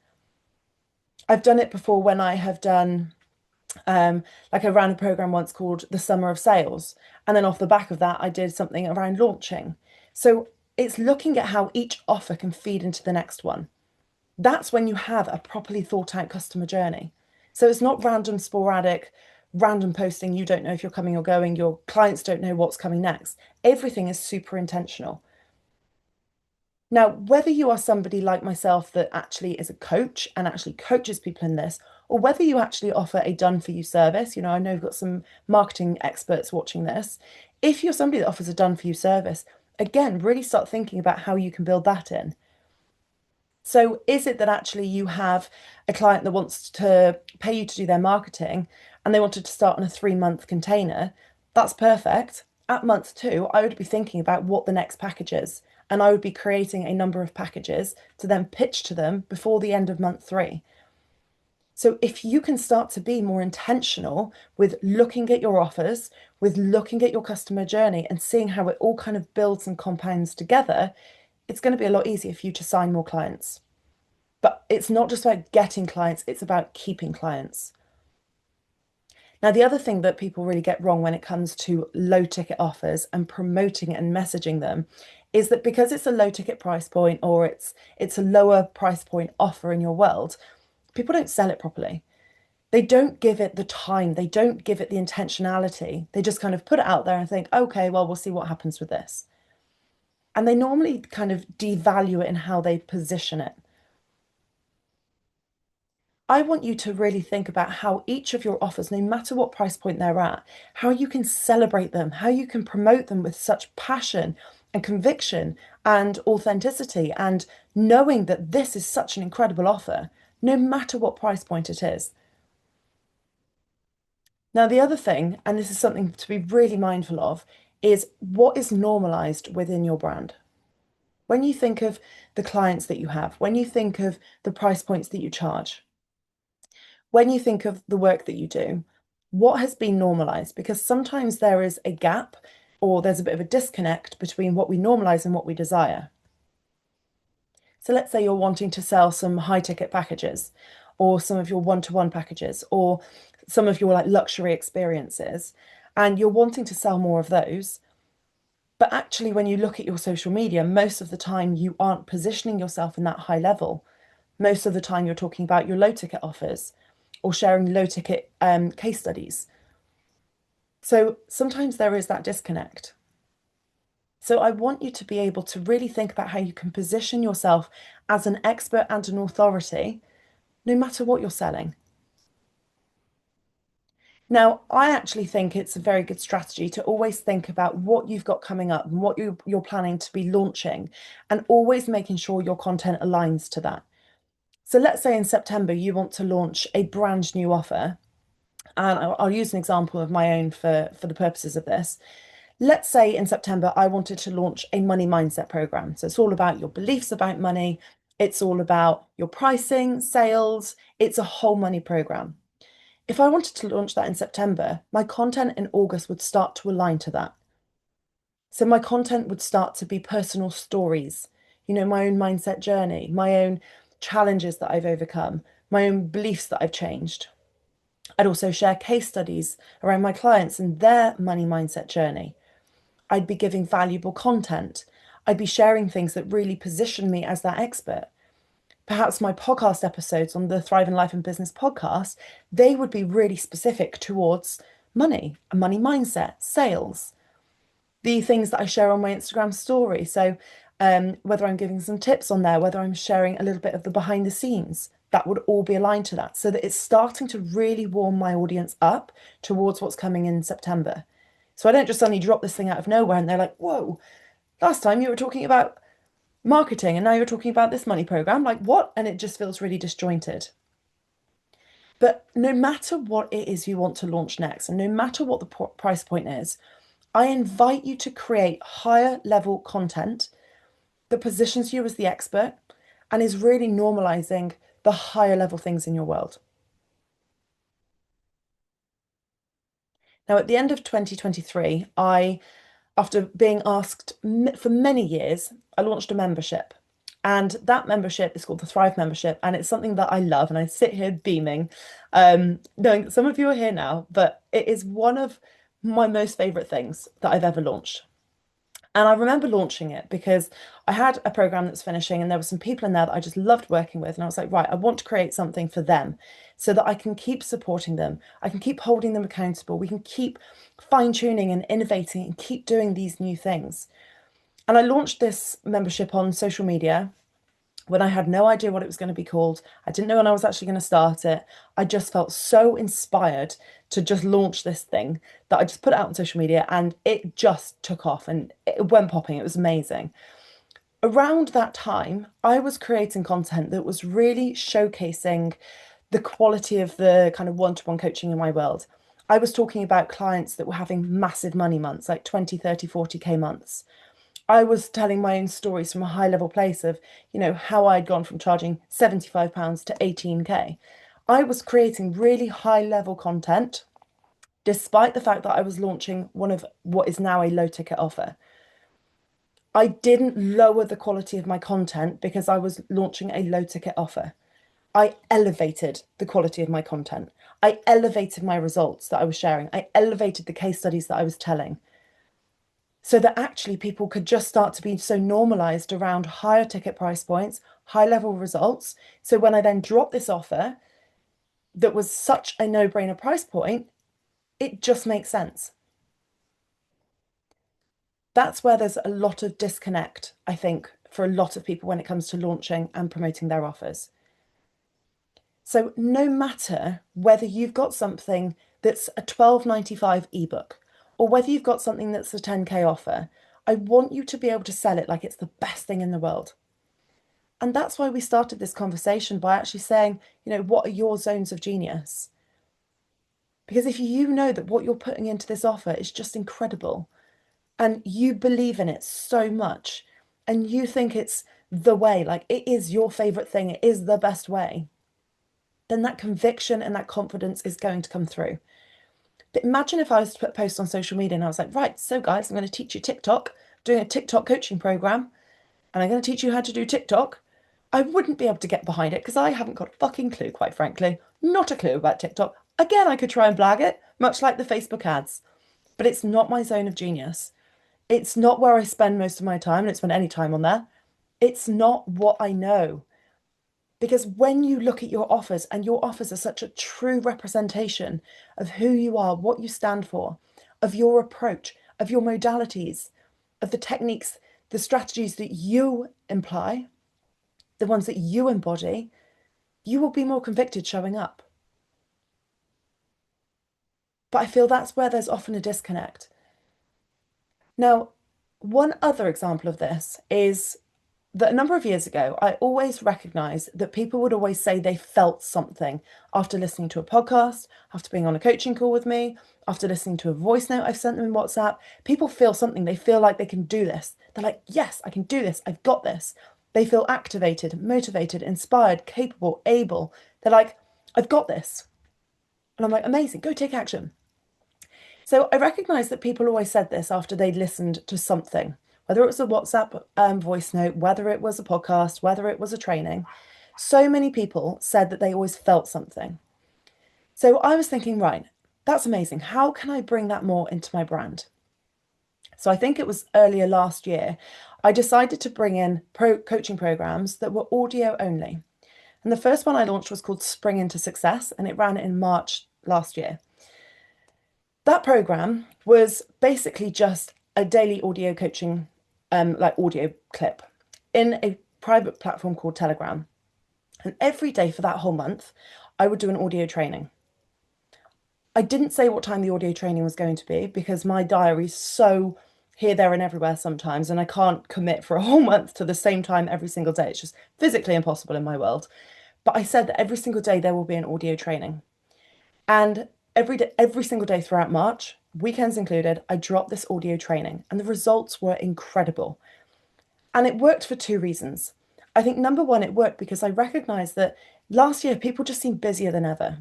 I've done it before when I have done, like I ran a program once called the Summer of Sales. And then off the back of that, I did something around launching. So it's looking at how each offer can feed into the next one. That's when you have a properly thought out customer journey. So it's not random, sporadic, random posting. You don't know if you're coming or going. Your clients don't know what's coming next. Everything is super intentional. Now, whether you are somebody like myself that actually is a coach and actually coaches people in this, or whether you actually offer a done for you service, I know we've got some marketing experts watching this. If you're somebody that offers a done for you service, again, really start thinking about how you can build that in. So is it that actually you have a client that wants to pay you to do their marketing and they wanted to start on a 3-month container? That's perfect. At month 2, I would be thinking about what the next package is, and I would be creating a number of packages to then pitch to them before the end of month 3. So if you can start to be more intentional with looking at your offers, with looking at your customer journey and seeing how it all kind of builds and compounds together, it's going to be a lot easier for you to sign more clients. But it's not just about getting clients, it's about keeping clients. Now, the other thing that people really get wrong when it comes to low ticket offers and promoting and messaging them is that because it's a low ticket price point or it's a lower price point offer in your world, people don't sell it properly. They don't give it the time, they don't give it the intentionality. They just kind of put it out there and think, okay, well, we'll see what happens with this. And they normally kind of devalue it in how they position it. I want you to really think about how each of your offers, no matter what price point they're at, how you can celebrate them, how you can promote them with such passion and conviction and authenticity, and knowing that this is such an incredible offer, no matter what price point it is. Now, the other thing, and this is something to be really mindful of, is what is normalized within your brand. When you think of the clients that you have, when you think of the price points that you charge, when you think of the work that you do, what has been normalized? Because sometimes there is a gap or there's a bit of a disconnect between what we normalize and what we desire. So let's say you're wanting to sell some high ticket packages or some of your one-to-one packages or some of your like luxury experiences, and you're wanting to sell more of those. But actually, when you look at your social media, most of the time you aren't positioning yourself in that high level. Most of the time you're talking about your low ticket offers or sharing low ticket case studies. So sometimes there is that disconnect. So I want you to be able to really think about how you can position yourself as an expert and an authority, no matter what you're selling. Now, I actually think it's a very good strategy to always think about what you've got coming up and what you're planning to be launching, and always making sure your content aligns to that. So let's say in September you want to launch a brand new offer, and I'll use an example of my own for the purposes of this. Let's say in September I wanted to launch a money mindset program. So it's all about your beliefs about money. It's all about your pricing, sales. It's a whole money program. If I wanted to launch that in September, my content in August would start to align to that. So my content would start to be personal stories, my own mindset journey, my own challenges that I've overcome, my own beliefs that I've changed. I'd also share case studies around my clients and their money mindset journey. I'd be giving valuable content. I'd be sharing things that really position me as that expert. Perhaps my podcast episodes on the Thrive in Life and Business podcast, they would be really specific towards money, a money mindset, sales, the things that I share on my Instagram story. So whether I'm giving some tips on there, whether I'm sharing a little bit of the behind the scenes, that would all be aligned to that, so that it's starting to really warm my audience up towards what's coming in September. So I don't just suddenly drop this thing out of nowhere and they're like, whoa, last time you were talking about marketing and now you're talking about this money program. Like, what? And it just feels really disjointed. But no matter what it is you want to launch next, and no matter what the price point is, I invite you to create higher level content that positions you as the expert and is really normalizing the higher level things in your world. Now, at the end of 2023, after being asked for many years, I launched a membership. And that membership is called the Thrive membership. And it's something that I love. And I sit here beaming, knowing that some of you are here now, but it is one of my most favorite things that I've ever launched. And I remember launching it because I had a program that's finishing and there were some people in there that I just loved working with. And I was like, right, I want to create something for them so that I can keep supporting them. I can keep holding them accountable. We can keep fine-tuning and innovating and keep doing these new things. And I launched this membership on social media when I had no idea what it was going to be called. I didn't know when I was actually going to start it. I just felt so inspired to just launch this thing that I just put it out on social media and it just took off and it went popping. It was amazing. Around that time, I was creating content that was really showcasing the quality of the kind of one-to-one coaching in my world. I was talking about clients that were having massive money months, like 20, 30, 40K months. I was telling my own stories from a high level place of, how I'd gone from charging £75 to 18K. I was creating really high level content, despite the fact that I was launching one of what is now a low ticket offer. I didn't lower the quality of my content because I was launching a low ticket offer. I elevated the quality of my content. I elevated my results that I was sharing. I elevated the case studies that I was telling so that actually people could just start to be so normalized around higher ticket price points, high level results. So when I then dropped this offer that was such a no-brainer price point, it just makes sense. That's where there's a lot of disconnect, I think, for a lot of people when it comes to launching and promoting their offers. So no matter whether you've got something that's a £12.95 ebook or whether you've got something that's a 10K offer, I want you to be able to sell it like it's the best thing in the world. And that's why we started this conversation by actually saying, what are your zones of genius? Because if you know that what you're putting into this offer is just incredible and you believe in it so much and you think it's the way, like it is your favorite thing, it is the best way, then that conviction and that confidence is going to come through. But imagine if I was to put a post on social media and I was like, right, so guys, I'm going to teach you TikTok, doing a TikTok coaching program, and I'm going to teach you how to do TikTok. I wouldn't be able to get behind it because I haven't got a fucking clue, quite frankly. Not a clue about TikTok. Again, I could try and blag it, much like the Facebook ads, but it's not my zone of genius. It's not where I spend most of my time. I don't spend any time on there. It's not what I know. Because when you look at your offers, and your offers are such a true representation of who you are, what you stand for, of your approach, of your modalities, of the techniques, the strategies that you imply, the ones that you embody, you will be more convicted showing up. But I feel that's where there's often a disconnect. Now, one other example of this is that a number of years ago, I always recognized that people would always say they felt something after listening to a podcast, after being on a coaching call with me, after listening to a voice note I've sent them in WhatsApp. People feel something. They feel like they can do this. They're like, yes, I can do this. I've got this. They feel activated, motivated, inspired, capable, able. They're like, I've got this. And I'm like, amazing, go take action. So I recognized that people always said this after they'd listened to something, whether it was a WhatsApp voice note, whether it was a podcast, whether it was a training. So many people said that they always felt something. So I was thinking, right, that's amazing. How can I bring that more into my brand? So I think it was earlier last year, I decided to bring in coaching programs that were audio only. And the first one I launched was called Spring into Success, and it ran in March last year. That program was basically just a daily audio coaching, like audio clip in a private platform called Telegram. And every day for that whole month, I would do an audio training. I didn't say what time the audio training was going to be because my diary's so here, there, and everywhere sometimes, and I can't commit for a whole month to the same time every single day. It's just physically impossible in my world. But I said that every single day there will be an audio training. And every day, every single day throughout March, weekends included, I dropped this audio training and the results were incredible. And it worked for two reasons. I think number one, it worked because I recognized that last year people just seemed busier than ever.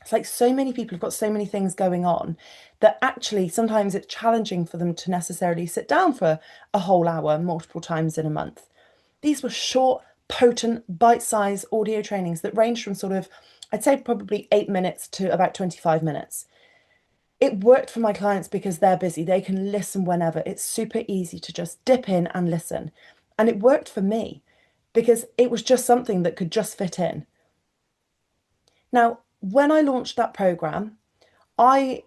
It's like so many people have got so many things going on that actually sometimes it's challenging for them to necessarily sit down for a whole hour multiple times in a month. These were short, potent, bite-sized audio trainings that ranged from sort of, I'd say probably 8 minutes to about 25 minutes. It worked for my clients because they're busy. They can listen whenever. It's super easy to just dip in and listen. And it worked for me because it was just something that could just fit in. Now, when I launched that program, I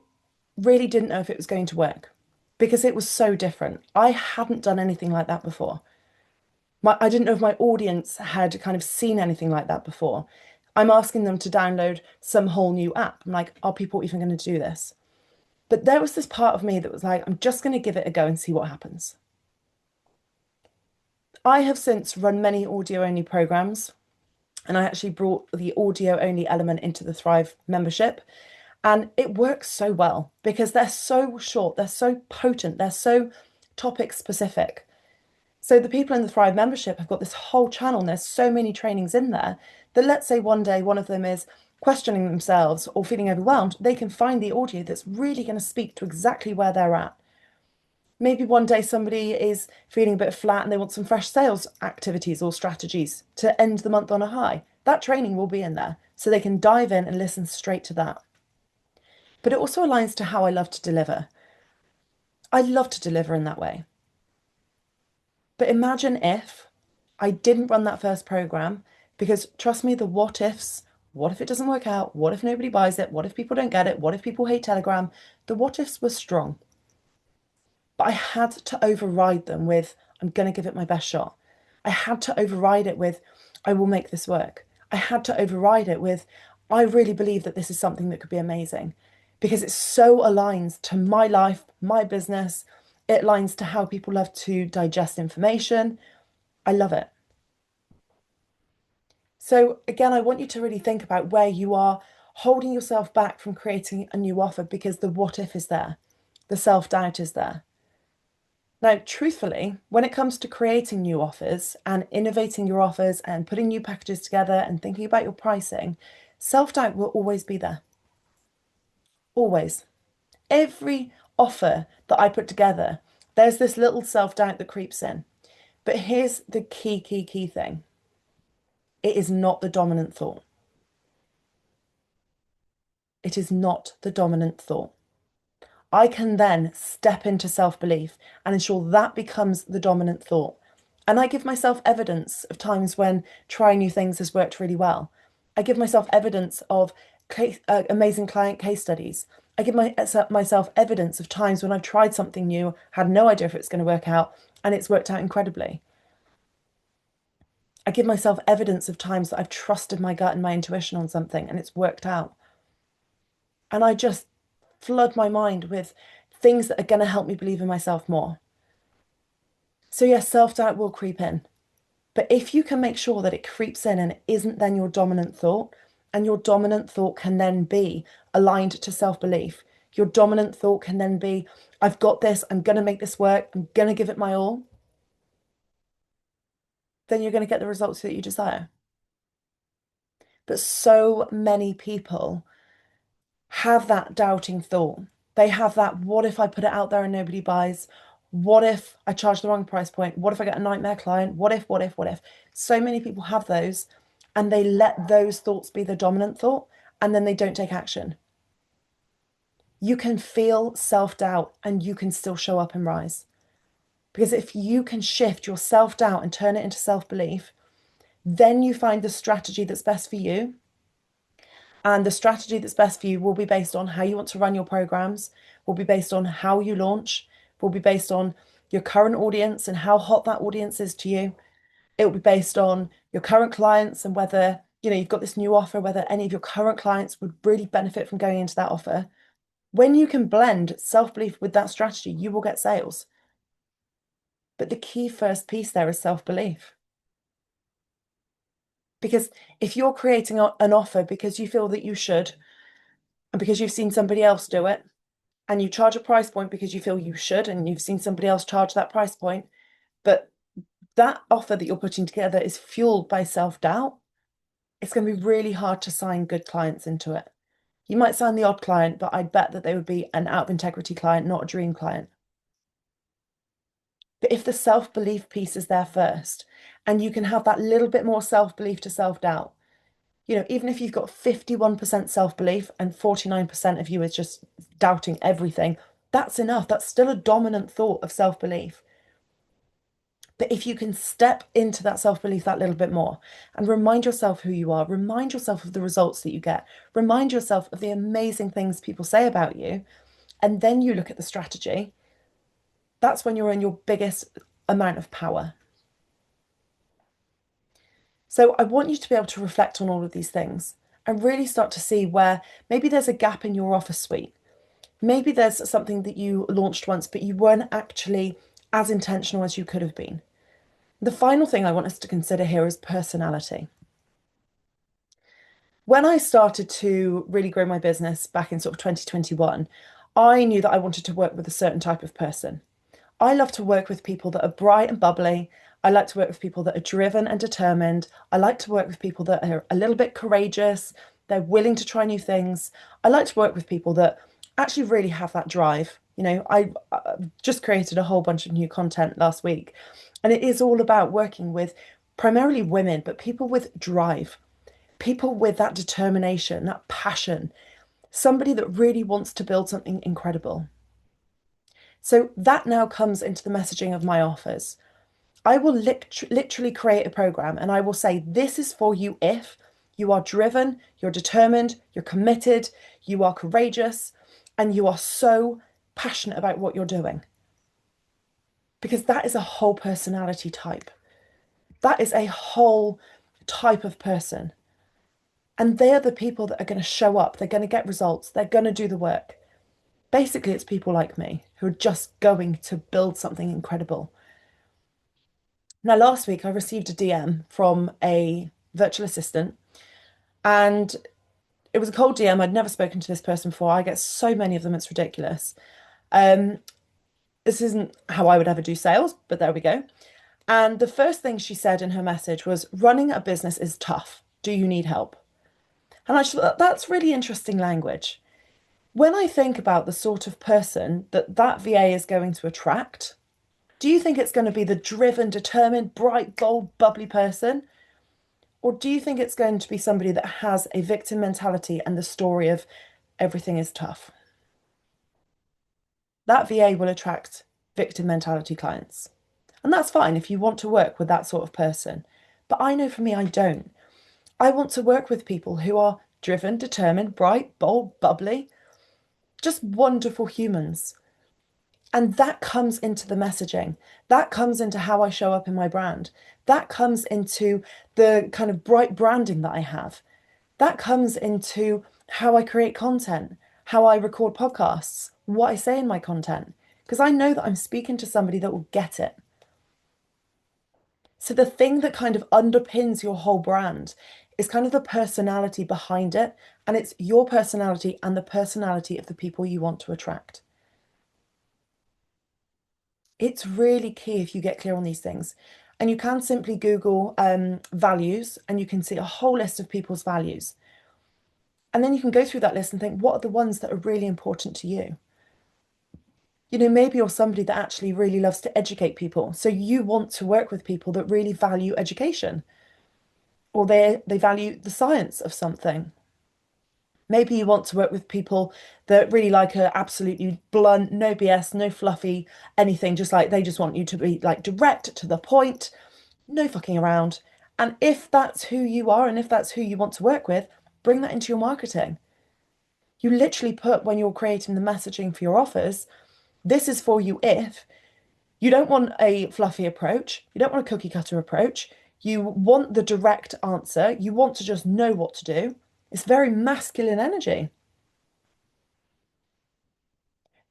really didn't know if it was going to work because it was so different. I hadn't done anything like that before. I didn't know if my audience had kind of seen anything like that before. I'm asking them to download some whole new app. I'm like, are people even going to do this? But there was this part of me that was like, I'm just going to give it a go and see what happens. I have since run many audio only programs, and I actually brought the audio only element into the Thrive membership. And it works so well because they're so short, they're so potent, they're so topic specific. So the people in the Thrive membership have got this whole channel, and there's so many trainings in there that let's say one day one of them is questioning themselves or feeling overwhelmed, they can find the audio that's really going to speak to exactly where they're at. Maybe one day somebody is feeling a bit flat and they want some fresh sales activities or strategies to end the month on a high. That training will be in there so they can dive in and listen straight to that. But it also aligns to how I love to deliver. I love to deliver in that way. But imagine if I didn't run that first program, because trust me, the what ifs, what if it doesn't work out? What if nobody buys it? What if people don't get it? What if people hate Telegram? The what ifs were strong. But I had to override them with, I'm going to give it my best shot. I had to override it with, I will make this work. I had to override it with, I really believe that this is something that could be amazing because it so aligns to my life, my business. It aligns to how people love to digest information. I love it. So, again, I want you to really think about where you are holding yourself back from creating a new offer because the what if is there, the self doubt is there. Now, truthfully, when it comes to creating new offers and innovating your offers and putting new packages together and thinking about your pricing, self-doubt will always be there. Always. Every offer that I put together, there's this little self-doubt that creeps in. But here's the key thing. It is not the dominant thought. It is not the dominant thought. I can then step into self-belief and ensure that becomes the dominant thought. And I give myself evidence of times when trying new things has worked really well. I give myself evidence of amazing client case studies. I give myself evidence of times when I've tried something new, had no idea if it's going to work out, and it's worked out incredibly. I give myself evidence of times that I've trusted my gut and my intuition on something and it's worked out. And I just flood my mind with things that are going to help me believe in myself more. So, yes, self-doubt will creep in. But if you can make sure that it creeps in and it isn't then your dominant thought, and your dominant thought can then be aligned to self-belief, your dominant thought can then be, I've got this, I'm going to make this work, I'm going to give it my all, then you're going to get the results that you desire. But so many people have that doubting thought. They have that, what if I put it out there and nobody buys? What if I charge the wrong price point? What if I get a nightmare client? What if? So many people have those and they let those thoughts be the dominant thought and then they don't take action. You can feel self-doubt and you can still show up and rise. Because if you can shift your self-doubt and turn it into self-belief, then you find the strategy that's best for you. And the strategy that's best for you will be based on how you want to run your programs, will be based on how you launch, will be based on your current audience and how hot that audience is to you. It will be based on your current clients and whether, you've got this new offer, whether any of your current clients would really benefit from going into that offer. When you can blend self-belief with that strategy, you will get sales. But the key first piece there is self-belief. Because if you're creating an offer because you feel that you should, and because you've seen somebody else do it, and you charge a price point because you feel you should, and you've seen somebody else charge that price point, but that offer that you're putting together is fueled by self-doubt, it's going to be really hard to sign good clients into it. You might sign the odd client, but I'd bet that they would be an out of integrity client, not a dream client. But if the self-belief piece is there first, and you can have that little bit more self-belief to self-doubt, even if you've got 51% self-belief and 49% of you is just doubting everything, that's enough. That's still a dominant thought of self-belief. But if you can step into that self-belief that little bit more and remind yourself who you are, remind yourself of the results that you get, remind yourself of the amazing things people say about you, and then you look at the strategy, that's when you're in your biggest amount of power. So I want you to be able to reflect on all of these things and really start to see where maybe there's a gap in your offer suite. Maybe there's something that you launched once, but you weren't actually as intentional as you could have been. The final thing I want us to consider here is personality. When I started to really grow my business back in sort of 2021, I knew that I wanted to work with a certain type of person. I love to work with people that are bright and bubbly. I like to work with people that are driven and determined. I like to work with people that are a little bit courageous. They're willing to try new things. I like to work with people that actually really have that drive. I just created a whole bunch of new content last week, and it is all about working with primarily women, but people with drive, people with that determination, that passion, somebody that really wants to build something incredible. So that now comes into the messaging of my offers. I will literally create a program and I will say, this is for you if you are driven, you're determined, you're committed, you are courageous, and you are so passionate about what you're doing. Because that is a whole personality type. That is a whole type of person. And they are the people that are going to show up. They're going to get results. They're going to do the work. Basically, it's people like me who are just going to build something incredible. Now, last week, I received a DM from a virtual assistant, and it was a cold DM. I'd never spoken to this person before. I get so many of them, it's ridiculous. Um, this isn't how I would ever do sales, but there we go. And the first thing she said in her message was, running a business is tough. Do you need help? And I thought, that's really interesting language. When I think about the sort of person that VA is going to attract, do you think it's going to be the driven, determined, bright, bold, bubbly person? Or do you think it's going to be somebody that has a victim mentality and the story of everything is tough? That VA will attract victim mentality clients. And that's fine if you want to work with that sort of person. But I know for me, I don't. I want to work with people who are driven, determined, bright, bold, bubbly, just wonderful humans. And that comes into the messaging. That comes into how I show up in my brand. That comes into the kind of bright branding that I have. That comes into how I create content, how I record podcasts, what I say in my content, because I know that I'm speaking to somebody that will get it. So the thing that kind of underpins your whole brand is kind of the personality behind it. And it's your personality and the personality of the people you want to attract. It's really key if you get clear on these things. And you can simply Google values and you can see a whole list of people's values. And then you can go through that list and think, what are the ones that are really important to you? Maybe you're somebody that actually really loves to educate people. So you want to work with people that really value education, or they value the science of something. Maybe you want to work with people that really like a absolutely blunt, no BS, no fluffy, anything, just like they just want you to be like direct to the point, no fucking around. And if that's who you are and if that's who you want to work with, bring that into your marketing. You literally put, when you're creating the messaging for your offers, this is for you if you don't want a fluffy approach, you don't want a cookie cutter approach, you want the direct answer, you want to just know what to do. It's very masculine energy.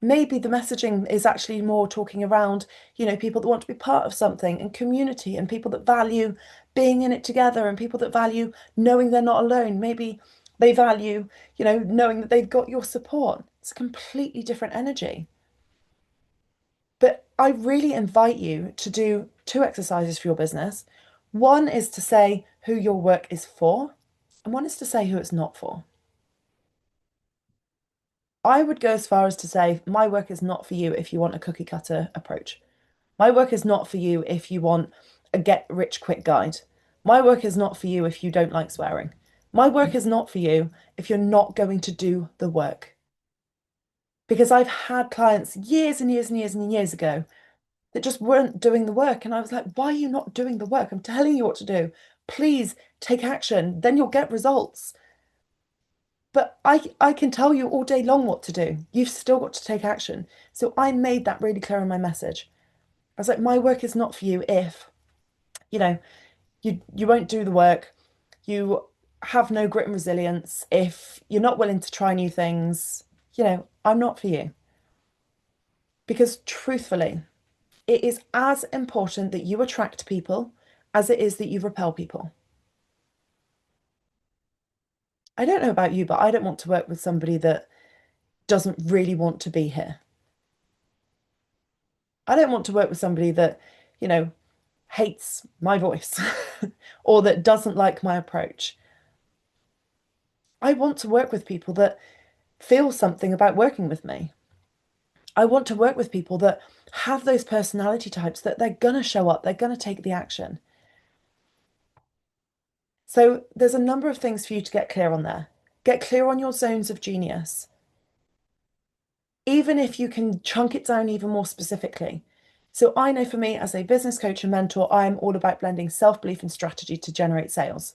Maybe the messaging is actually more talking around, people that want to be part of something and community and people that value being in it together and people that value knowing they're not alone. Maybe they value, knowing that they've got your support. It's a completely different energy. But I really invite you to do two exercises for your business. One is to say who your work is for, and one is to say who it's not for. I would go as far as to say, my work is not for you if you want a cookie cutter approach. My work is not for you if you want a get rich quick guide. My work is not for you if you don't like swearing. My work is not for you if you're not going to do the work. Because I've had clients years and years and years and years ago that just weren't doing the work. And I was like, why are you not doing the work? I'm telling you what to do. Please take action. Then you'll get results. But I can tell you all day long what to do. You've still got to take action. So I made that really clear in my message. I was like, my work is not for you if, you know, you won't do the work, you have no grit and resilience, if you're not willing to try new things, I'm not for you. Because truthfully, it is as important that you attract people as it is that you repel people. I don't know about you, but I don't want to work with somebody that doesn't really want to be here. I don't want to work with somebody that, you know, hates my voice or that doesn't like my approach. I want to work with people that feel something about working with me. I want to work with people that have those personality types that they're going to show up, they're going to take the action. So there's a number of things for you to get clear on there. Get clear on your zones of genius. Even if you can chunk it down even more specifically. So I know for me as a business coach and mentor, I'm all about blending self-belief and strategy to generate sales.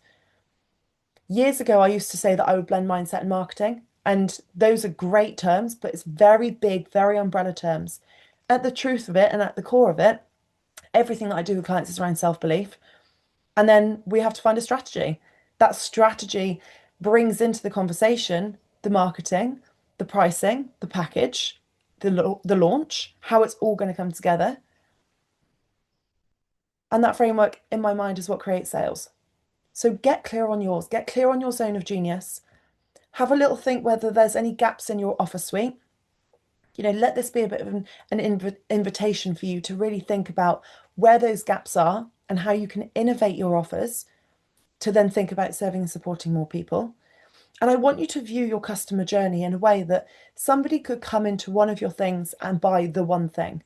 Years ago, I used to say that I would blend mindset and marketing, and those are great terms, but it's very big, very umbrella terms. At the truth of it and at the core of it, everything that I do with clients is around self-belief. And then we have to find a strategy. That strategy brings into the conversation the marketing, the pricing, the package, the launch, how it's all going to come together. And that framework in my mind is what creates sales. So get clear on yours, get clear on your zone of genius. Have a little think whether there's any gaps in your offer suite. Let this be a bit of an invitation for you to really think about where those gaps are and how you can innovate your offers to then think about serving and supporting more people. And I want you to view your customer journey in a way that somebody could come into one of your things and buy the one thing.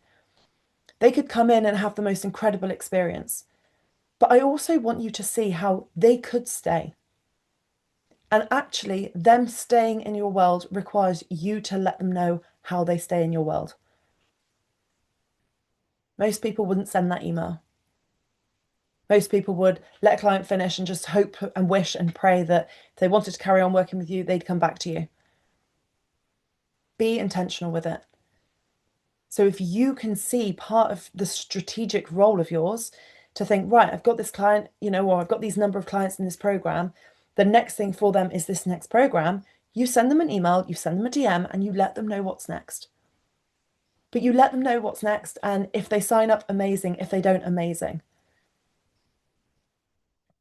They could come in and have the most incredible experience. But I also want you to see how they could stay. And actually, them staying in your world requires you to let them know how they stay in your world. Most people wouldn't send that email. Most people would let a client finish and just hope and wish and pray that if they wanted to carry on working with you, they'd come back to you. Be intentional with it. So if you can see part of the strategic role of yours to think, right, I've got this client, or I've got these number of clients in this program, the next thing for them is this next program, you send them an email, you send them a DM, and you let them know what's next. But you let them know what's next, and if they sign up, amazing. If they don't, amazing.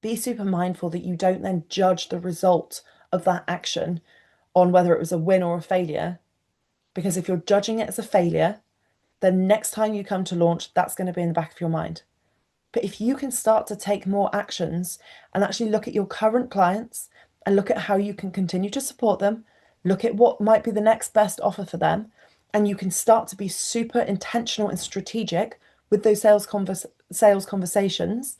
Be super mindful that you don't then judge the result of that action on whether it was a win or a failure. Because if you're judging it as a failure, then next time you come to launch, that's going to be in the back of your mind. But if you can start to take more actions and actually look at your current clients and look at how you can continue to support them, look at what might be the next best offer for them, and you can start to be super intentional and strategic with those sales conversations,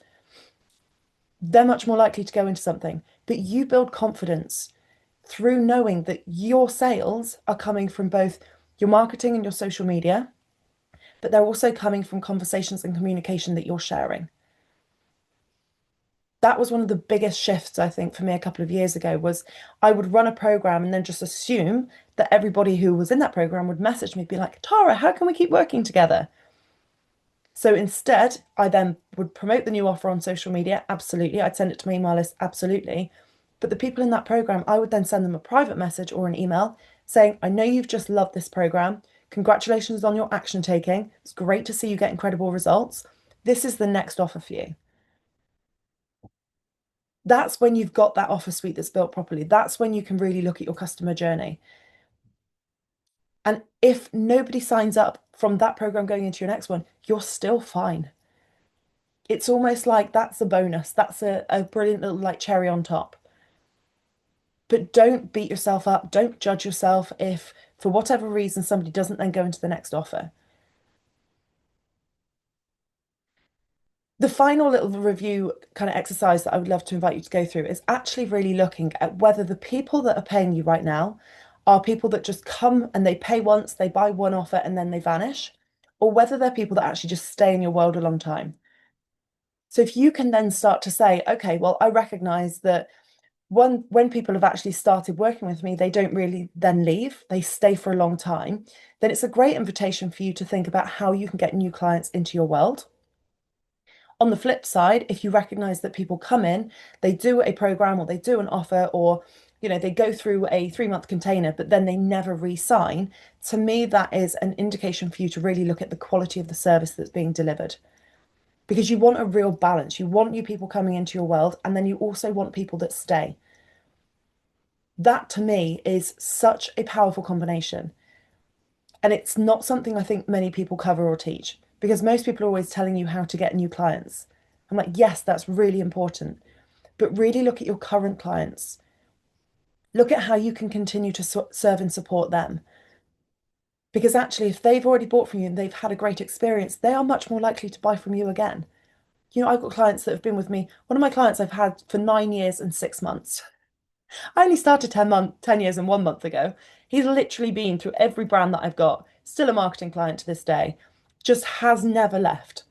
they're much more likely to go into something. But you build confidence through knowing that your sales are coming from both your marketing and your social media, but they're also coming from conversations and communication that you're sharing. That was one of the biggest shifts, I think, for me a couple of years ago, was I would run a program and then just assume that everybody who was in that program would message me, be like, Tara, how can we keep working together? So instead, I then would promote the new offer on social media. Absolutely. I'd send it to my email list. Absolutely. But the people in that program, I would then send them a private message or an email saying, I know you've just loved this program. Congratulations on your action taking. It's great to see you get incredible results. This is the next offer for you. That's when you've got that offer suite that's built properly. That's when you can really look at your customer journey. And if nobody signs up from that program going into your next one, you're still fine. It's almost like that's a bonus. That's a brilliant little like cherry on top. But don't beat yourself up. Don't judge yourself if, for whatever reason, somebody doesn't then go into the next offer. The final little review kind of exercise that I would love to invite you to go through is actually really looking at whether the people that are paying you right now are people that just come and they pay once, they buy one offer and then they vanish, or whether they're people that actually just stay in your world a long time. So if you can then start to say, okay, well, I recognize that when people have actually started working with me, they don't really then leave, they stay for a long time, then it's a great invitation for you to think about how you can get new clients into your world. On the flip side, if you recognize that people come in, they do a program or they do an offer or they go through a 3-month container, but then they never re-sign, to me, that is an indication for you to really look at the quality of the service that's being delivered. Because you want a real balance. You want new people coming into your world, and then you also want people that stay. That to me is such a powerful combination. And it's not something I think many people cover or teach because most people are always telling you how to get new clients. I'm like, yes, that's really important. But really look at your current clients. Look at how you can continue to serve and support them. Because actually, if they've already bought from you and they've had a great experience, they are much more likely to buy from you again. I've got clients that have been with me. One of my clients I've had for 9 years and 6 months. I only started 10 years and 1 month ago. He's literally been through every brand that I've got, still a marketing client to this day, just has never left.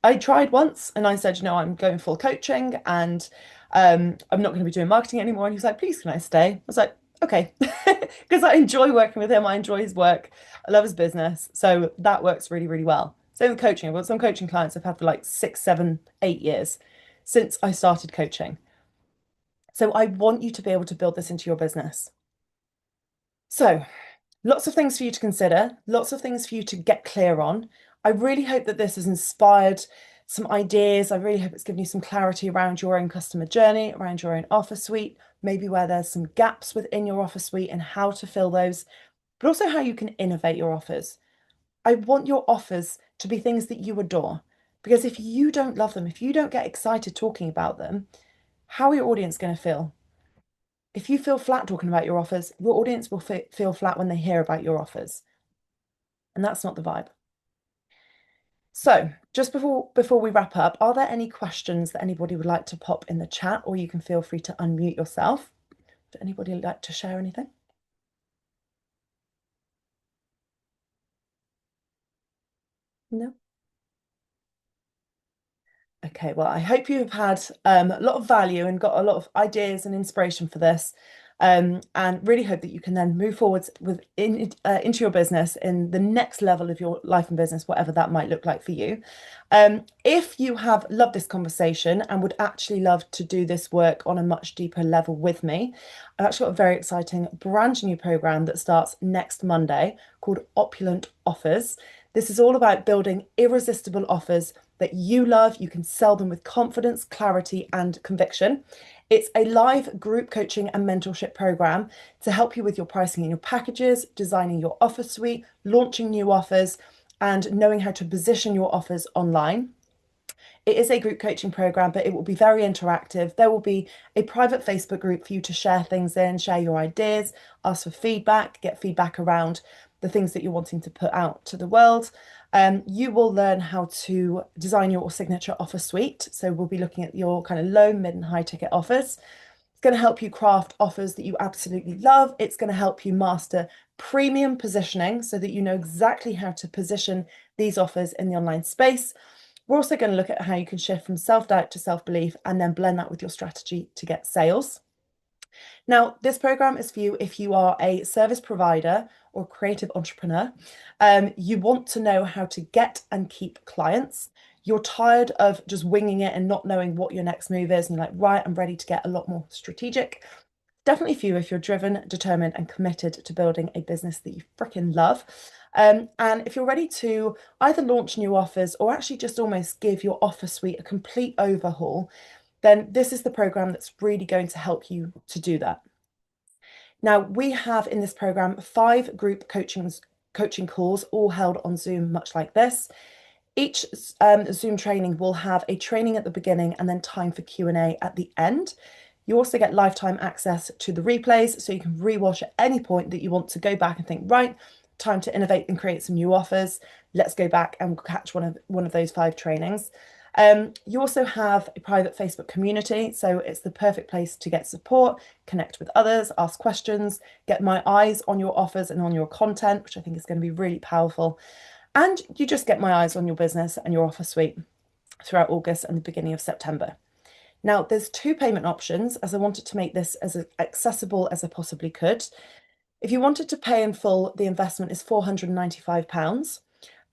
I tried once and I said, I'm going full coaching and I'm not going to be doing marketing anymore. And he was like, please, can I stay? I was like, okay, because I enjoy working with him. I enjoy his work. I love his business. So that works really, really well. Same with coaching. I've got some coaching clients I've had for like 6, 7, 8 years since I started coaching. So I want you to be able to build this into your business. So lots of things for you to consider, lots of things for you to get clear on. I really hope that this has inspired some ideas. I really hope it's given you some clarity around your own customer journey, around your own offer suite, maybe where there's some gaps within your offer suite and how to fill those, but also how you can innovate your offers. I want your offers to be things that you adore, because if you don't love them, if you don't get excited talking about them, how are your audience going to feel? If you feel flat talking about your offers, your audience will feel flat when they hear about your offers. And that's not the vibe. So just before we wrap up, are there any questions that anybody would like to pop in the chat, or you can feel free to unmute yourself? Would anybody like to share anything? No? Okay, well, I hope you have had a lot of value and got a lot of ideas and inspiration for this. And really hope that you can then move forwards into your business in the next level of your life and business, whatever that might look like for you. If you have loved this conversation and would actually love to do this work on a much deeper level with me, I've actually got a very exciting brand new program that starts next Monday called Opulent Offers. This is all about building irresistible offers that you love. You can sell them with confidence, clarity, and conviction. It's a live group coaching and mentorship program to help you with your pricing and your packages, designing your offer suite, launching new offers, and knowing how to position your offers online. It is a group coaching program, but it will be very interactive. There will be a private Facebook group for you to share things in, share your ideas, ask for feedback, get feedback around the things that you're wanting to put out to the world. You will learn how to design your signature offer suite. So we'll be looking at your kind of low, mid, and high ticket offers. It's going to help you craft offers that you absolutely love. It's going to help you master premium positioning so that you know exactly how to position these offers in the online space. We're also going to look at how you can shift from self-doubt to self-belief and then blend that with your strategy to get sales. Now, this program is for you if you are a service provider or creative entrepreneur. You want to know how to get and keep clients. You're tired of just winging it and not knowing what your next move is. And you're like, right, I'm ready to get a lot more strategic. Definitely for you if you're driven, determined, and committed to building a business that you freaking love. And if you're ready to either launch new offers or actually just almost give your offer suite a complete overhaul, then this is the program that's really going to help you to do that. Now, we have in this program 5 group coaching calls, all held on Zoom, much like this. Each Zoom training will have a training at the beginning and then time for Q&A at the end. You also get lifetime access to the replays, so you can rewatch at any point that you want to go back and think, right, time to innovate and create some new offers. Let's go back and catch one of those 5 trainings. You also have a private Facebook community, so it's the perfect place to get support, connect with others, ask questions, get my eyes on your offers and on your content, which I think is going to be really powerful. And you just get my eyes on your business and your offer suite throughout August and the beginning of September. Now, there's 2 payment options, as I wanted to make this as accessible as I possibly could. If you wanted to pay in full, the investment is £495.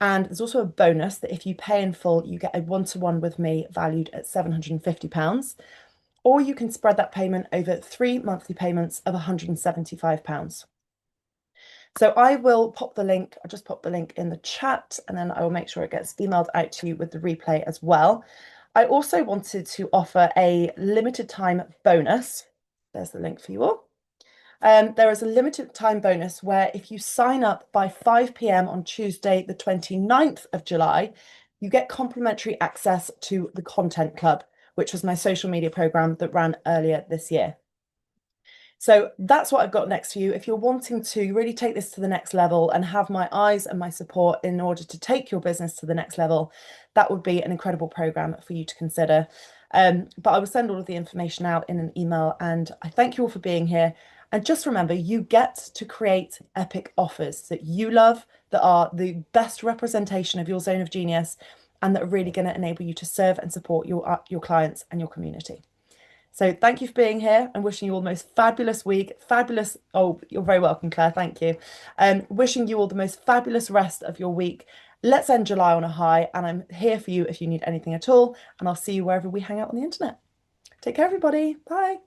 And there's also a bonus that if you pay in full, you get a one-to-one with me valued at £750. Or you can spread that payment over 3 monthly payments of £175. So I will pop the link, I'll just pop the link in the chat, and then I will make sure it gets emailed out to you with the replay as well. I also wanted to offer a limited time bonus. There's the link for you all. There is a limited time bonus where if you sign up by 5 p.m. on Tuesday, the 29th of July, you get complimentary access to the Content Club, which was my social media program that ran earlier this year. So that's what I've got next for you. If you're wanting to really take this to the next level and have my eyes and my support in order to take your business to the next level, that would be an incredible program for you to consider. But I will send all of the information out in an email, and I thank you all for being here. And just remember, you get to create epic offers that you love, that are the best representation of your zone of genius, and that are really going to enable you to serve and support your clients and your community. So thank you for being here and wishing you all the most fabulous week. Fabulous. Oh, you're very welcome, Claire. Thank you. Wishing you all the most fabulous rest of your week. Let's end July on a high, and I'm here for you if you need anything at all. And I'll see you wherever we hang out on the internet. Take care, everybody. Bye.